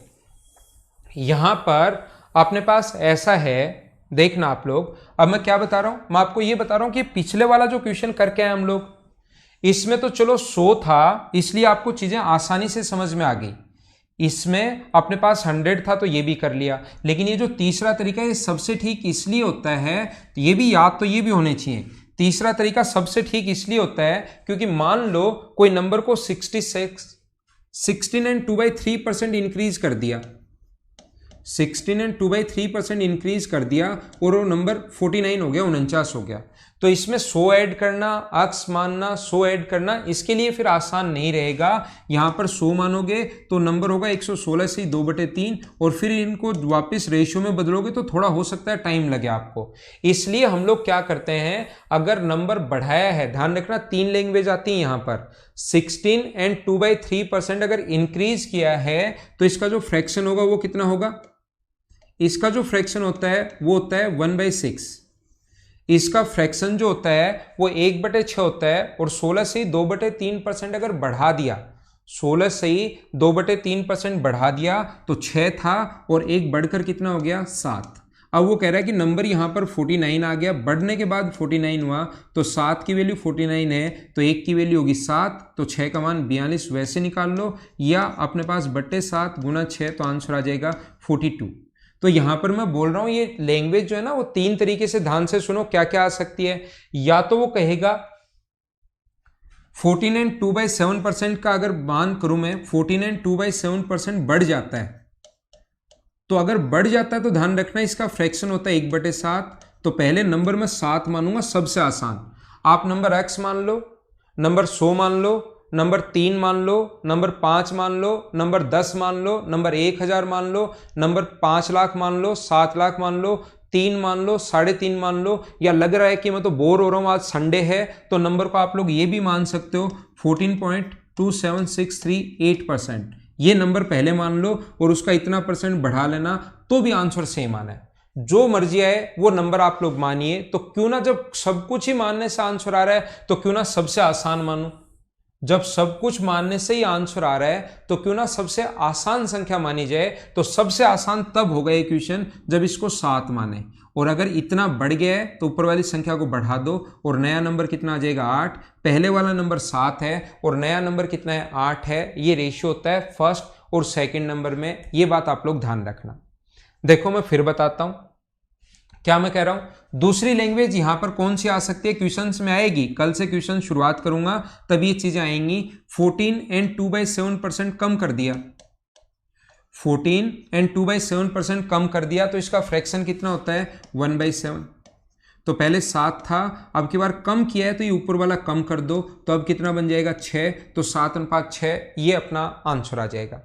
यहां पर अपने पास ऐसा है, देखना आप लोग। अब मैं क्या बता रहा हूं, मैं आपको ये बता रहा हूं कि पिछले वाला जो क्वेश्चन करके आए हम लोग, इसमें तो चलो 100 था, इसलिए आपको चीजें आसानी से समझ में आ गई। इसमें अपने पास 100 था तो ये भी कर लिया। लेकिन ये जो तीसरा तरीका है ये सबसे ठीक इसलिए होता है, तो ये भी याद तो ये भी होने चाहिए। तीसरा तरीका सबसे ठीक इसलिए होता है क्योंकि मान लो कोई नंबर को 16 एंड 2/3% इंक्रीज कर दिया, 16 एंड 2/3% इंक्रीज कर दिया और वो नंबर 49 हो गया, 49 हो गया। तो इसमें 100 ऐड करना, अक्स मानना, 100 ऐड करना, इसके लिए फिर आसान नहीं रहेगा। यहां पर 100 मानोगे तो नंबर होगा 116 से 2/3, और फिर इनको वापस रेशियो में बदलोगे तो थोड़ा हो सकता है टाइम लगे आपको। इसलिए हम लोग क्या करते हैं, अगर नंबर बढ़ाया है, ध्यान रखना 3 लैंग्वेज आती है यहां पर, 16 एंड 2/3% अगर इंक्रीज किया है तो इसका जो फ्रैक्शन होगा वो कितना होगा, इसका जो फ्रैक्शन होता है वो होता है 1/6। इसका फ्रैक्शन जो होता है वो 1/6 होता है। और 16 से 2/3% अगर बढ़ा दिया, 16 से 2/3% बढ़ा दिया तो 6 था और 1 बढ़कर कितना हो गया, 7। अब वो कह रहा है कि नंबर यहां पर 49 आ गया, बढ़ने के बाद 49 हुआ, तो 7 की वैल्यू 49 है तो 1 की वैल्यू होगी 7, तो 6 का मान 42 वैसे निकाल लो, या अपने पास बट्टे 7 गुना 6, तो आंसर आ जाएगा 42। तो यहां पर मैं बोल रहा हूं ये लैंग्वेज जो है ना वो 3 तरीके से, ध्यान से सुनो क्या क्या आ सकती है। या तो वो कहेगा 14 एंड 2/7% का अगर मान करूं मैं, 14 एंड 2/7% बढ़ जाता है, तो अगर बढ़ जाता है तो ध्यान रखना इसका फ्रैक्शन होता है 1/7। तो पहले नंबर में 7 मानूंगा, सबसे आसान। आप नंबर x मान लो, नंबर 100 मान लो, नंबर 3 मान लो, नंबर 5 मान लो, नंबर 10 मान लो, नंबर 1000 मान लो, नंबर 5 लाख मान लो, 7 लाख मान लो, 3 मान लो, 3.5 मान लो, या लग रहा है कि मैं तो बोर हो रहा हूं आज संडे है, तो नंबर को आप लोग ये भी मान सकते हो 14.27638%। ये नंबर पहले मान लो और उसका इतना परसेंट बढ़ा लेना, तो भी आंसर सेम आना है। जो मर्जी आए वो नंबर आप लोग मानिए। तो क्यों ना, जब सब कुछ ही मानने से आंसर आ रहा है तो क्यों ना सबसे आसान मानो। जब सब कुछ मानने से ही आंसर आ रहा है तो क्यों ना सबसे आसान संख्या मानी जाए। तो सबसे आसान तब होगा ये क्वेश्चन जब इसको 7 माने, और अगर इतना बढ़ गया है तो ऊपर वाली संख्या को बढ़ा दो और नया नंबर कितना आ जाएगा 8। पहले वाला नंबर 7 है और नया नंबर कितना है 8 है। ये रेशियो होता है फर्स्ट और सेकंड नंबर में, ये बात आप लोग ध्यान रखना। देखो मैं फिर बताता हूं क्या मैं कह रहा हूं। दूसरी लैंग्वेज यहां पर कौन सी आ सकती है, क्वेश्चंस में आएगी, कल से क्वेश्चन शुरुआत करूंगा तब ये चीजें आएंगी। 14 एंड 2/7% कम कर दिया, 14 एंड 2/7% कम कर दिया तो इसका फ्रैक्शन कितना होता है 1/7। तो पहले 7 था, अब की बार कम किया है तो ये ऊपर वाला कम कर दो, तो अब कितना बन जाएगा 6, तो 7/6 ये अपना आंसर आ जाएगा।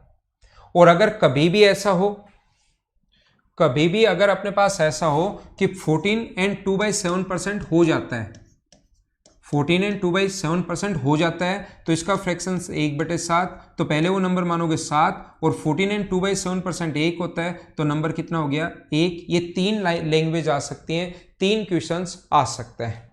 और अगर कभी भी ऐसा हो, कभी भी अगर अपने पास ऐसा हो कि 14 एंड 2/7% हो जाता है, 14 एंड 2/7% हो जाता है तो इसका फ्रैक्शन 1/7, तो पहले वो नंबर मानोगे 7, और 14 एंड 2/7% 1 होता है तो नंबर कितना हो गया 1। ये 3 लैंग्वेज आ सकती हैं, 3 क्वेश्चंस आ सकते हैं।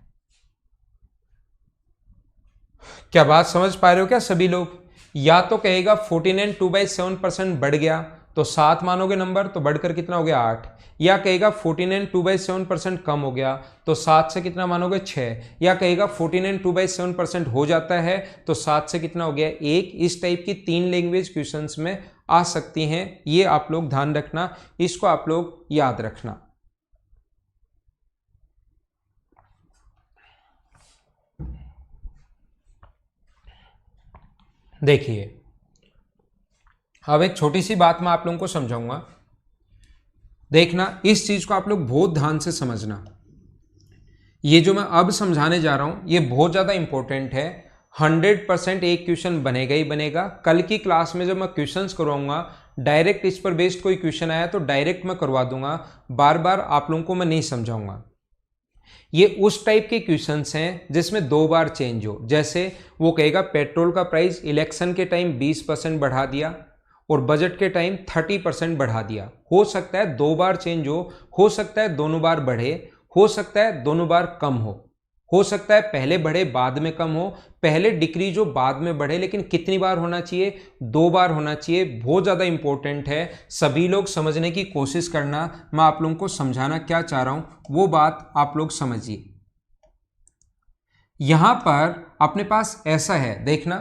क्या बात समझ पा रहे हो क्या सभी लोग? या तो कहेगा 14 एंड 2/7% बढ़ गया तो 7 मानोगे नंबर, तो बढ़कर कितना हो गया 8। या कहेगा 14 एंड 2/7% कम हो गया तो 7 से कितना मानोगे 6। या कहेगा 14 एंड 2/7% हो जाता है तो 7 से कितना हो गया 1। इस टाइप की 3 लैंग्वेज क्वेश्चंस में आ सकती हैं, ये आप लोग ध्यान रखना, इसको आप लोग याद रखना। देखिए अब एक छोटी सी बात मैं आप लोगों को समझाऊंगा, देखना इस चीज को आप लोग बहुत ध्यान से समझना। ये जो मैं अब समझाने जा रहा हूं ये बहुत ज्यादा इंपॉर्टेंट है। 100% एक क्वेश्चन बनेगा ही बनेगा। कल की क्लास में जब मैं क्वेश्चंस करवाऊंगा, डायरेक्ट इस पर बेस्ड कोई क्वेश्चन आया तो डायरेक्ट मैं करवा दूंगा, बार बार आप लोगों को मैं नहीं समझाऊंगा। ये उस टाइप के क्वेश्चंस हैं जिसमें 2 बार चेंज हो। जैसे वो कहेगा पेट्रोल का प्राइस इलेक्शन के टाइम 20% बढ़ा दिया, और बजट के टाइम 30% बढ़ा दिया। हो सकता है 2 बार चेंज हो सकता है दोनों बार बढ़े, हो सकता है दोनों बार कम हो सकता है पहले बढ़े बाद में कम हो, पहले डिक्रीज हो बाद में बढ़े, लेकिन कितनी बार होना चाहिए? 2 बार होना चाहिए। बहुत ज़्यादा इंपॉर्टेंट है, सभी लोग समझने की कोशिश करना। मैं आप लोगों को समझाना क्या चाह रहा हूं वो बात आप लोग समझिए। यहां पर अपने पास ऐसा है, देखना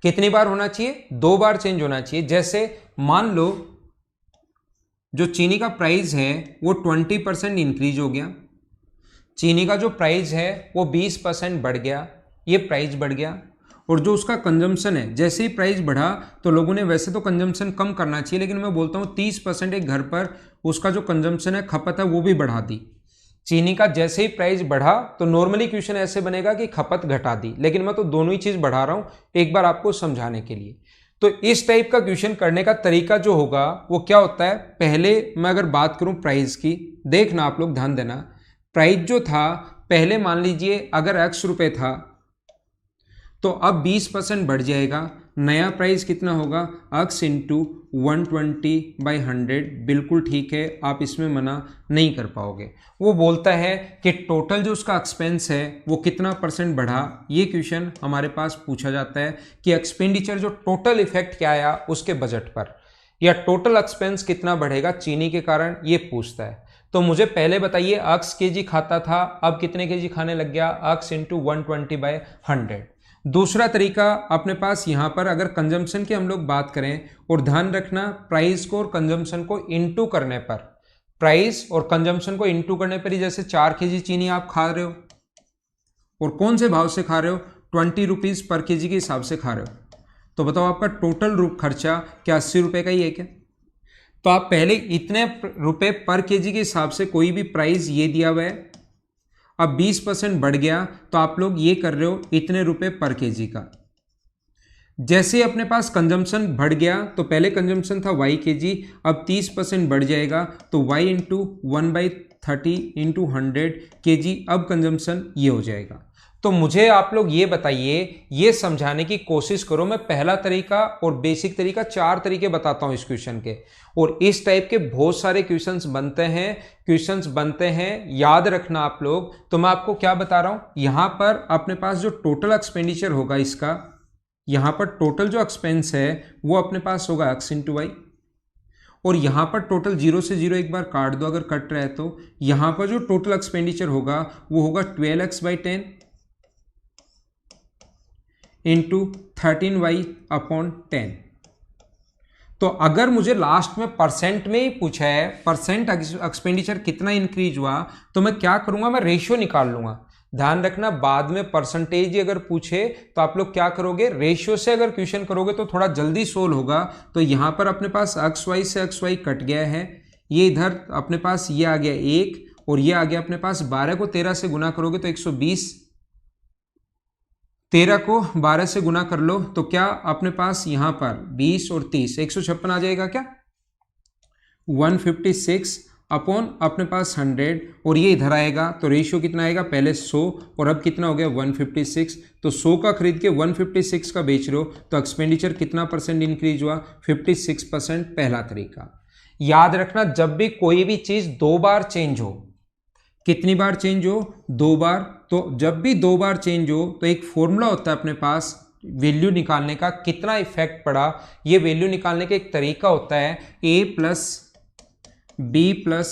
कितनी बार होना चाहिए? 2 बार चेंज होना चाहिए। जैसे मान लो जो चीनी का प्राइस है वो 20% इंक्रीज हो गया, चीनी का जो प्राइस है वो 20% बढ़ गया, ये प्राइस बढ़ गया। और जो उसका कंजम्पशन है, जैसे ही प्राइस बढ़ा तो लोगों ने वैसे तो कंजम्पशन कम करना चाहिए, लेकिन मैं बोलता हूँ 30% एक घर पर उसका जो कंजम्पशन है, खपत है, वो भी बढ़ा दी। चीनी का जैसे ही प्राइस बढ़ा तो नॉर्मली क्वेश्चन ऐसे बनेगा कि खपत घटा दी, लेकिन मैं तो दोनों ही चीज बढ़ा रहा हूं एक बार आपको समझाने के लिए। तो इस टाइप का क्वेश्चन करने का तरीका जो होगा वो क्या होता है, पहले मैं अगर बात करूं प्राइस की, देखना आप लोग ध्यान देना। प्राइस जो था पहले मान लीजिए अगर x रुपए था तो अब 20% बढ़ जाएगा, नया प्राइस कितना होगा? x into 120/100। बिल्कुल ठीक है, आप इसमें मना नहीं कर पाओगे। वो बोलता है कि टोटल जो उसका एक्सपेंस है वो कितना परसेंट बढ़ा। ये क्वेश्चन हमारे पास पूछा जाता है कि एक्सपेंडिचर जो टोटल इफेक्ट क्या आया उसके बजट पर, या टोटल एक्सपेंस कितना बढ़ेगा चीनी के कारण, ये पूछता है। तो मुझे पहले बताइए x केजी खाता था, अब कितने केजी खाने लग गया? x into 120/100। दूसरा तरीका अपने पास यहां पर अगर कंजम्पशन की हम लोग बात करें, और ध्यान रखना प्राइस को और कंजम्पशन को इनटू करने पर, प्राइस और कंजम्पशन को इनटू करने पर ही, जैसे 4 केजी चीनी आप खा रहे हो और कौन से भाव से खा रहे हो? 20 रुपीज पर केजी के हिसाब से खा रहे हो, तो बताओ आपका टोटल खर्चा क्या 80 रुपए का ही है क्या? तो आप पहले इतने रुपए पर केजी के हिसाब से कोई भी प्राइस ये दिया हुआ है, अब 20% बढ़ गया तो आप लोग ये कर रहे हो इतने रुपए पर केजी का। जैसे अपने पास कंजम्पशन बढ़ गया तो पहले कंजम्पशन था y केजी, अब 30% बढ़ जाएगा तो y इंटू 1/30 इंटू 100 केजी, अब कंजम्पशन ये हो जाएगा। तो मुझे आप लोग ये बताइए, ये समझाने की कोशिश करो। मैं पहला तरीका और बेसिक तरीका 4 तरीके बताता हूं इस क्वेश्चन के, और इस टाइप के बहुत सारे क्वेश्चंस बनते हैं, याद रखना आप लोग। तो मैं आपको क्या बता रहा हूं, यहां पर अपने पास जो टोटल एक्सपेंडिचर होगा इसका, यहां पर टोटल जो एक्सपेंस है वो अपने पास होगा x इंटू वाई, और यहां पर टोटल 0 से 0 एक बार काट दो अगर कट रहा है तो, यहां पर जो टोटल एक्सपेंडिचर होगा वो होगा 12x/10 इंटू 13y/10। तो अगर मुझे लास्ट में परसेंट में ही पूछा है, परसेंट एक्सपेंडिचर कितना इंक्रीज हुआ, तो मैं क्या करूंगा, मैं रेशियो निकाल लूंगा। ध्यान रखना बाद में परसेंटेज ही अगर पूछे तो आप लोग क्या करोगे, रेशियो से अगर क्वेश्चन करोगे तो थोड़ा जल्दी सोल्व होगा। तो यहां पर अपने पास xy से xy कट गया है, ये इधर अपने पास ये आ गया 1, और ये आ गया अपने पास 12 को 13 से गुना करोगे तो 120, 13 को 12 से गुना कर लो तो क्या अपने पास यहां पर 20 और 30 156 आ जाएगा क्या? 156 अपॉन अपने पास 100, और ये इधर आएगा तो रेशियो कितना आएगा, पहले 100 और अब कितना हो गया 156। तो 100 का खरीद के 156 का बेच रहे हो तो एक्सपेंडिचर कितना परसेंट इंक्रीज हुआ? 56%। पहला तरीका याद रखना, जब भी कोई भी चीज 2 बार चेंज हो, कितनी बार चेंज हो? 2 बार। तो जब भी 2 बार चेंज हो तो एक फॉर्मूला होता है अपने पास वैल्यू निकालने का, कितना इफेक्ट पड़ा। ये वैल्यू निकालने का एक तरीका होता है a plus B plus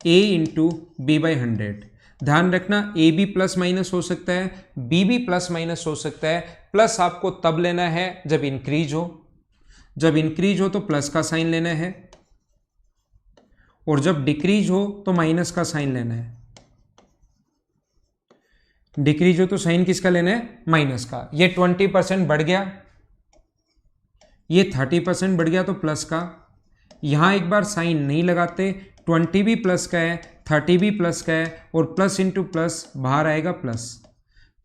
A into b/100। ध्यान रखना ए बी प्लस माइनस हो सकता है, बी भी प्लस माइनस हो सकता है। प्लस आपको तब लेना है जब इंक्रीज हो, जब इंक्रीज हो तो प्लस का साइन लेना है, और जब डिक्रीज हो तो माइनस का साइन लेना है। डिक्रीज हो तो साइन किसका लेना है? माइनस का। ये 20% बढ़ गया, ये 30% बढ़ गया तो प्लस का। यहां एक बार साइन नहीं लगाते, 20 भी प्लस का है, 30 भी प्लस का है, और प्लस इंटू प्लस बाहर आएगा प्लस।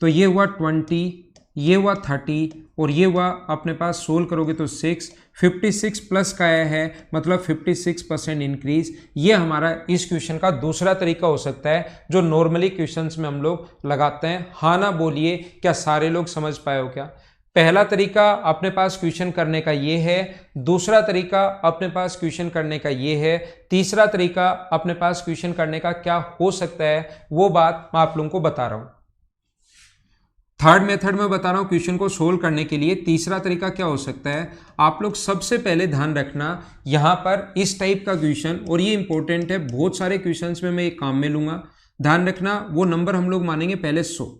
तो ये हुआ 20, ये हुआ 30, और ये हुआ अपने पास सोल्व करोगे तो 6, 56 प्लस का आया है, मतलब 56% इंक्रीज। ये हमारा इस क्वेश्चन का दूसरा तरीका हो सकता है जो नॉर्मली क्वेश्चंस में हम लोग लगाते हैं। हाँ ना बोलिए, क्या सारे लोग समझ पाए हो क्या? पहला तरीका अपने पास क्वेश्चन करने का ये है, दूसरा तरीका अपने पास क्वेश्चन करने का ये है, तीसरा तरीका अपने पास क्वेश्चन करने का क्या हो सकता है वो बात मैं आप लोगों को बता रहा हूं। थर्ड मेथड में बता रहा हूं क्वेश्चन को सोल्व करने के लिए। तीसरा तरीका क्या हो सकता है, आप लोग सबसे पहले ध्यान रखना यहां पर इस टाइप का क्वेश्चन, और ये इंपॉर्टेंट है, बहुत सारे क्वेश्चंस में मैं एक काम में लूंगा। ध्यान रखना वो नंबर हम लोग मानेंगे पहले 100,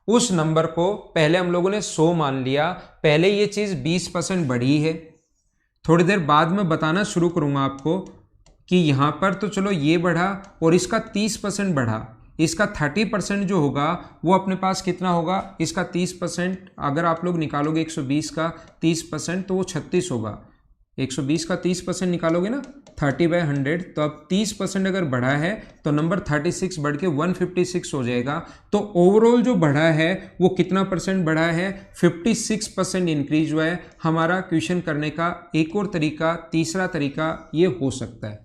उस नंबर को पहले हम लोगों ने 100 मान लिया, पहले ये चीज 20% बढ़ी है। थोड़ी देर बाद में बताना शुरू करूंगा आपको कि यहां पर तो चलो ये बढ़ा और इसका 30% बढ़ा, इसका 30% जो होगा वो अपने पास कितना होगा, इसका 30% अगर आप लोग निकालोगे 120 का 30% तो वो 36 होगा। 120 का 30% निकालोगे ना 30/100, तो अब 30% अगर बढ़ा है तो नंबर 36 बढ़ के 156 हो जाएगा। तो ओवरऑल जो बढ़ा है वो कितना परसेंट बढ़ा है, 56% इंक्रीज हुआ है। हमारा क्वेश्चन करने का एक और तरीका, तीसरा तरीका ये हो सकता है।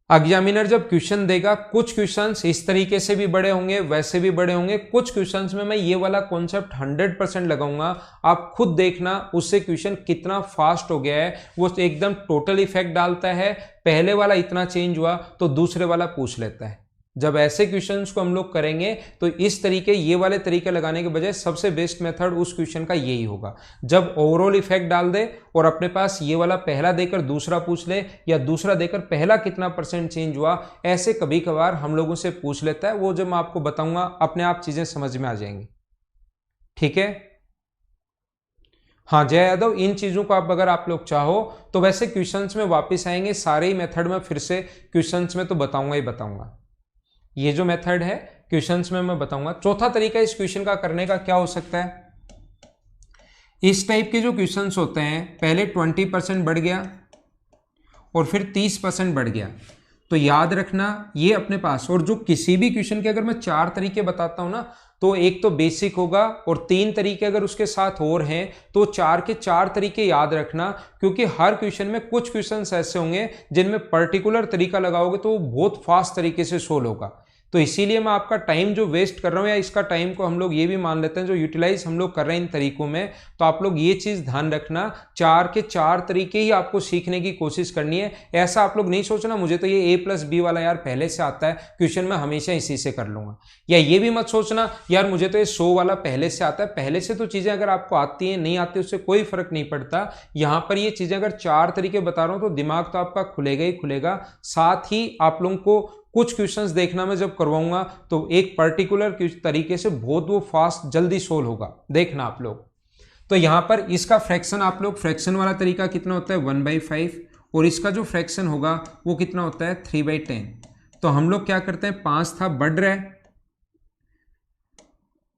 एग्जामिनर जब क्वेश्चन देगा, कुछ क्वेश्चंस इस तरीके से भी बड़े होंगे, वैसे भी बड़े होंगे, कुछ क्वेश्चंस में मैं ये वाला कॉन्सेप्ट 100% लगाऊंगा। आप खुद देखना उससे क्वेश्चन कितना फास्ट हो गया है, वो एकदम टोटल इफेक्ट डालता है। पहले वाला इतना चेंज हुआ तो दूसरे वाला पूछ लेता है। जब ऐसे क्वेश्चंस को हम लोग करेंगे तो इस तरीके, ये वाले तरीके लगाने के बजाय सबसे बेस्ट मेथड उस क्वेश्चन का यही होगा। जब ओवरऑल इफेक्ट डाल दे और अपने पास ये वाला पहला देकर दूसरा पूछ ले, या दूसरा देकर पहला कितना परसेंट चेंज हुआ, ऐसे कभी कभार हम लोगों से पूछ लेता है। वो जब मैं आपको बताऊंगा अपने आप चीजें समझ में आ जाएंगी। ठीक है, हाँ जय यादव, इन चीजों को आप अगर आप लोग चाहो तो वैसे क्वेश्चंस में वापस आएंगे, सारे ही मेथड में फिर से क्वेश्चंस में तो बताऊंगा ही बताऊंगा। ये जो मेथड है क्वेश्चंस में मैं बताऊंगा। चौथा तरीका इस क्वेश्चन का करने का क्या हो सकता है, इस टाइप के जो क्वेश्चंस होते हैं पहले 20% बढ़ गया और फिर 30% बढ़ गया, तो याद रखना ये अपने पास, और जो किसी भी क्वेश्चन के अगर मैं 4 तरीके बताता हूं ना, तो एक तो बेसिक होगा और 3 तरीके अगर उसके साथ और हैं तो 4 के 4 तरीके याद रखना, क्योंकि हर क्वेश्चन में कुछ क्वेश्चंस ऐसे होंगे जिनमें पर्टिकुलर तरीका लगाओगे तो वो बहुत फास्ट तरीके से सोल्व होगा। तो इसीलिए मैं आपका टाइम जो वेस्ट कर रहा हूं, या इसका टाइम को हम लोग ये भी मान लेते हैं जो यूटिलाइज हम लोग कर रहे हैं इन तरीकों में, तो आप लोग ये चीज ध्यान रखना 4 के 4 तरीके ही आपको सीखने की कोशिश करनी है। ऐसा आप लोग नहीं सोचना मुझे तो ये A+B वाला यार पहले से आता है, क्वेश्चन मैं हमेशा इसी से कर लूंगा, या ये भी मत सोचना यार मुझे तो ये 100 वाला पहले से आता है। पहले से तो चीजें अगर आपको आती है नहीं आती उससे कोई फर्क नहीं पड़ता। यहां पर ये चीजें अगर 4 तरीके बता रहा हूं तो दिमाग तो आपका खुलेगा ही खुलेगा। साथ ही आप लोगों को कुछ क्वेश्चंस देखना मैं जब करवाऊंगा तो एक पर्टिकुलर तरीके से बहुत वो फास्ट जल्दी सोल्व होगा, देखना आप लोग। तो यहां पर इसका फ्रैक्शन, आप लोग फ्रैक्शन वाला तरीका कितना होता है 1/5, और इसका जो फ्रैक्शन होगा वो कितना होता है 3/10। तो हम लोग क्या करते हैं, 5 था बढ़ रहा है,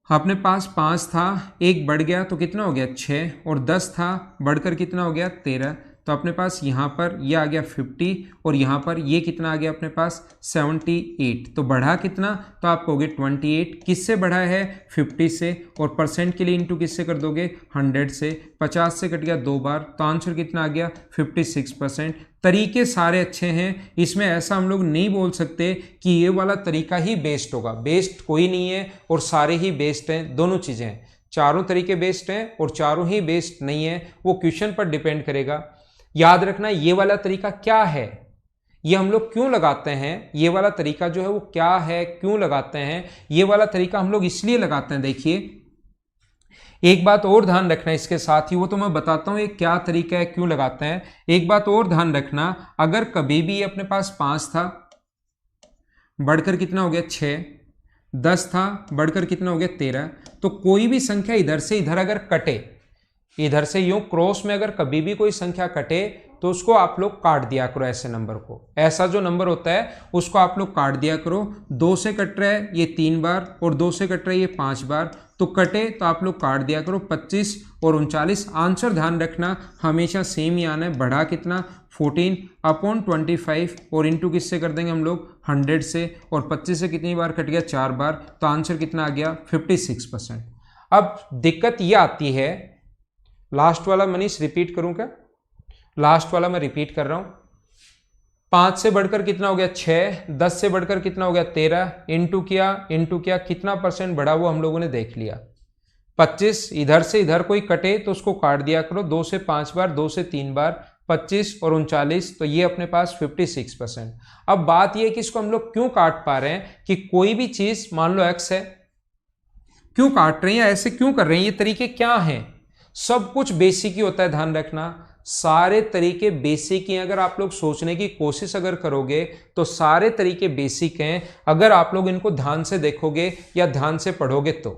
अपने पास 5 था, एक बढ़ गया तो कितना हो गया 6, और 10 था बढ़कर कितना हो गया 13, तो अपने पास यहाँ पर ये आ गया 50, और यहाँ पर ये कितना आ गया अपने पास 78। तो बढ़ा कितना, तो आप कहोगे 28, किससे बढ़ा है 50 से, और परसेंट के लिए इंटू किससे कर दोगे 100 से, 50 से कट गया 2 बार, तो आंसर कितना आ गया 56%। तरीके सारे अच्छे हैं, इसमें ऐसा हम लोग नहीं बोल सकते कि ये वाला तरीका ही बेस्ट होगा। बेस्ट कोई नहीं है और सारे ही बेस्ट हैं, दोनों चीज़ें हैं। चारों तरीके बेस्ट हैं और चारों ही बेस्ट नहीं है, वो क्वेश्चन पर डिपेंड करेगा। याद रखना ये वाला तरीका क्या है, ये हम लोग क्यों लगाते हैं, ये वाला तरीका जो है वो क्या है, क्यों लगाते हैं। ये वाला तरीका हम लोग इसलिए लगाते हैं, देखिए एक बात और ध्यान रखना इसके साथ ही, वो तो मैं बताता हूं ये क्या तरीका है, क्यों लगाते हैं। एक बात और ध्यान रखना, अगर कभी भी अपने पास 5 था बढ़कर कितना हो गया 6, 10 था बढ़कर कितना हो गया 13, तो कोई भी संख्या इधर से इधर अगर कटे, इधर से यूं क्रॉस में अगर कभी भी कोई संख्या कटे तो उसको आप लोग काट दिया करो। ऐसे नंबर को, ऐसा जो नंबर होता है उसको आप लोग काट दिया करो। 2 से कट रहा है ये 3 बार और 2 से कट रहा है ये 5 बार, तो कटे तो आप लोग काट दिया करो। 25 और 39, आंसर ध्यान रखना हमेशा सेम ही आना है। बढ़ा कितना 14/25 और इंटू किससे कर देंगे हम लोग 100 से, और 25 से कितनी बार कट गया 4 बार, तो आंसर कितना आ गया 56%। अब दिक्कत ये आती है, लास्ट वाला मनीष रिपीट करूं क्या, लास्ट वाला मैं रिपीट कर रहा हूं। 5 से बढ़कर कितना हो गया 6, 10 से बढ़कर कितना हो गया 13, इंटू किया कितना परसेंट बढ़ा वो हम लोगों ने देख लिया। 25 इधर से इधर कोई कटे तो उसको काट दिया करो, 2 से 5 बार, 2 से 3 बार, 25 और 39, तो ये अपने पास 56%। अब बात ये है कि इसको हम लोग क्यों काट पा रहे हैं कि कोई भी चीज मान लो x है, क्यों काट रहे हैं या ऐसे क्यों कर रहे हैं, ये तरीके क्या हैं? सब कुछ बेसिक ही होता है, ध्यान रखना, सारे तरीके बेसिक ही हैं। अगर आप लोग सोचने की कोशिश अगर करोगे तो सारे तरीके बेसिक हैं, अगर आप लोग इनको ध्यान से देखोगे या ध्यान से पढ़ोगे तो।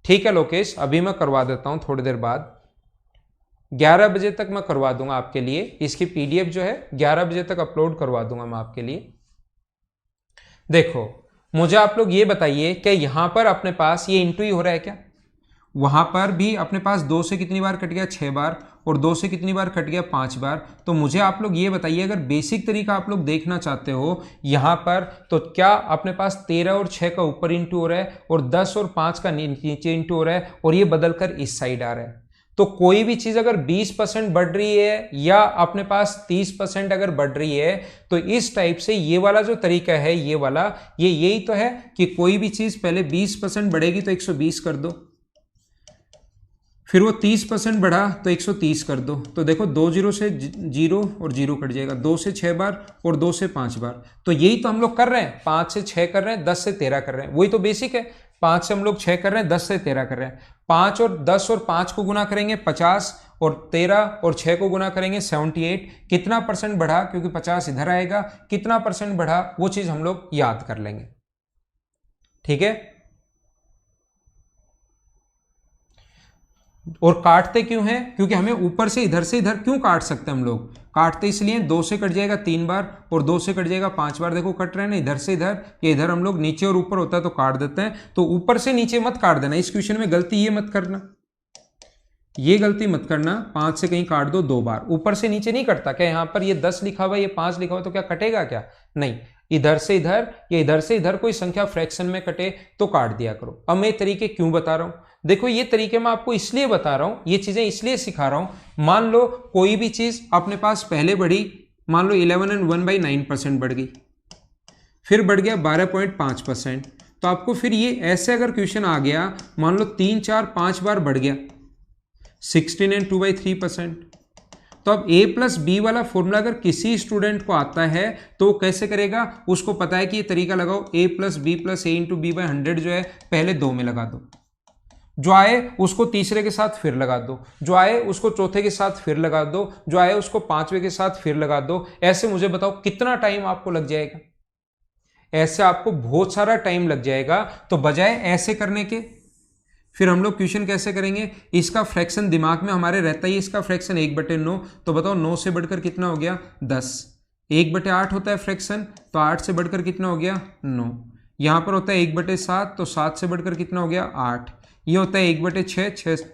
ठीक है लोकेश, अभी मैं करवा देता हूं, थोड़ी देर बाद 11 बजे तक मैं करवा दूंगा आपके लिए। इसकी पीडीएफ जो है 11 बजे तक अपलोड करवा दूंगा मैं आपके लिए। देखो मुझे आप लोग ये बताइए कि यहां पर अपने पास ये इंटू ही हो रहा है क्या? वहां पर भी अपने पास 2 से कितनी बार कट गया? 6 बार, और 2 से कितनी बार कट गया? 5 बार। तो मुझे आप लोग ये बताइए, अगर बेसिक तरीका आप लोग देखना चाहते हो यहां पर, तो क्या अपने पास 13 और 6 का ऊपर इंटू हो रहा है और 10 और 5 का नीचे इंटू हो रहा है और ये बदलकर इस साइड आ रहा है। तो कोई भी चीज अगर 20% बढ़ रही है या अपने पास 30% अगर बढ़ रही है, तो इस टाइप से ये वाला जो तरीका है, ये वाला, ये यही तो है कि कोई भी चीज पहले 20% बढ़ेगी तो 120 कर दो, फिर वो 30% बढ़ा तो 130 कर दो। तो देखो 2 जीरो से 0 और 0 कट जाएगा, 2 से 6 बार और 2 से 5 बार। तो यही तो हम लोग कर रहे हैं, 5 से 6 कर रहे हैं, 10 से 13 कर रहे हैं, वही तो बेसिक है। 5 से हम लोग 6 कर रहे हैं, 10 से 13 कर रहे हैं। 5 और 10 और 5 को गुना करेंगे 50, और 13 और 6 को गुना करेंगे 78। कितना परसेंट बढ़ा, क्योंकि 50 इधर आएगा, कितना परसेंट बढ़ा वो चीज हम लोग याद कर लेंगे। ठीक है, और काटते क्यों हैं? क्योंकि हमें ऊपर से इधर क्यों काट सकते हैं हम लोग? काटते इसलिए 2 से कट जाएगा 3 बार और 2 से कट जाएगा 5 बार। देखो कट रहे हैं ना, इधर से इधर या इधर हम लोग नीचे और ऊपर होता है तो काट देते हैं। तो ऊपर से नीचे मत काट देना, इस क्वेश्चन में गलती ये मत करना, ये गलती मत करना। 5 से कहीं काट दो 2 बार, ऊपर से नीचे नहीं कटता। क्या यहाँ पर ये 10 लिखा हुआ है, ये 5 लिखा हुआ, तो क्या कटेगा क्या? नहीं, इधर से इधर या इधर से इधर कोई संख्या फ्रैक्शन में कटे तो काट दिया करो। अब मैं तरीके क्यों बता रहा हूं? देखो ये तरीके मैं आपको इसलिए बता रहा हूं, ये चीजें इसलिए सिखा रहा हूं। मान लो कोई भी चीज अपने पास पहले बढ़ी, मान लो 11 and 1/9% बढ़ गई, फिर बढ़ गया 12.5%। तो आपको फिर ये ऐसे अगर क्वेश्चन आ गया, मान लो 3, 4, 5 बार बढ़ गया 16 and 2/3%। तो अब a प्लस बी वाला फॉर्मूला अगर किसी स्टूडेंट को आता है तो कैसे करेगा? उसको पता है कि ये तरीका लगाओ, a plus B plus A into b/100 जो है पहले 2 में लगा दो, जो आए उसको तीसरे के साथ फिर लगा दो, जो आए उसको चौथे के साथ फिर लगा दो, जो आए उसको 5वें के साथ फिर लगा दो। ऐसे मुझे बताओ कितना टाइम आपको लग जाएगा? ऐसे आपको बहुत सारा टाइम लग जाएगा। तो बजाय ऐसे करने के, फिर हम लोग क्वेश्चन कैसे करेंगे? इसका फ्रैक्शन दिमाग में हमारे रहता ही, इसका फ्रैक्शन 1/9। तो बताओ 9 से बढ़कर कितना हो गया? 10। 1/8 होता है फ्रैक्शन, तो 8 से बढ़कर कितना हो गया? 9। यहां पर होता है 1/7, तो 7 से बढ़कर कितना हो गया? 8। ये होता है 1/6, 6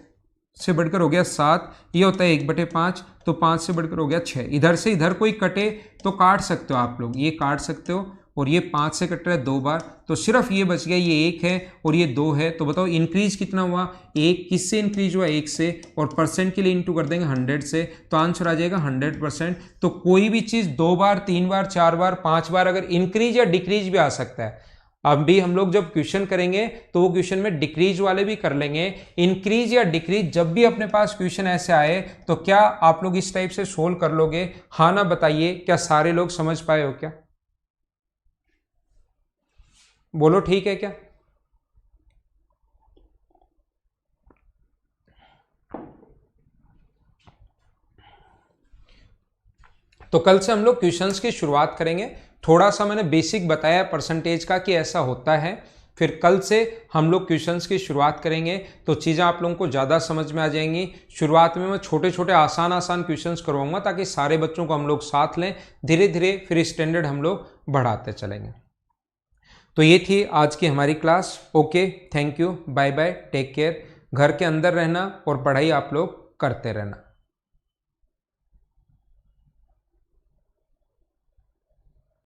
से बढ़कर हो गया 7। ये होता है 1/5, तो 5 से बढ़कर हो गया 6। इधर से इधर कोई कटे तो काट सकते हो आप लोग, ये काट सकते हो। और ये 5 से कट रहा है 2 बार, तो सिर्फ ये बच गया, ये 1 है और ये 2 है। तो बताओ इंक्रीज कितना हुआ? 1 किससे इंक्रीज हुआ? 1 से, और परसेंट के लिए इंटू कर देंगे 100 से, तो आंसर आ जाएगा 100%। तो कोई भी चीज 2 बार, 3 बार, 4 बार, 5 बार अगर इंक्रीज या डिक्रीज भी आ सकता है। अब भी हम लोग जब क्वेश्चन करेंगे तो वो क्वेश्चन में डिक्रीज वाले भी कर लेंगे। इंक्रीज या डिक्रीज जब भी अपने पास क्वेश्चन ऐसे आए तो क्या आप लोग इस टाइप से सोल्व कर लोगे? हाँ ना बताइए, क्या सारे लोग समझ पाए हो? क्या बोलो, ठीक है क्या? तो कल से हम लोग क्वेश्चंस की शुरुआत करेंगे। थोड़ा सा मैंने बेसिक बताया परसेंटेज का कि ऐसा होता है, फिर कल से हम लोग क्वेश्चंस की शुरुआत करेंगे तो चीज़ें आप लोगों को ज़्यादा समझ में आ जाएंगी। शुरुआत में मैं छोटे छोटे आसान क्वेश्चंस करवाऊंगा ताकि सारे बच्चों को हम लोग साथ लें, धीरे धीरे फिर स्टैंडर्ड हम लोग बढ़ाते चलेंगे। तो ये थी आज की हमारी class. Okay, thank you, bye bye, take care. घर के अंदर रहना और पढ़ाई आप लोग करते रहना।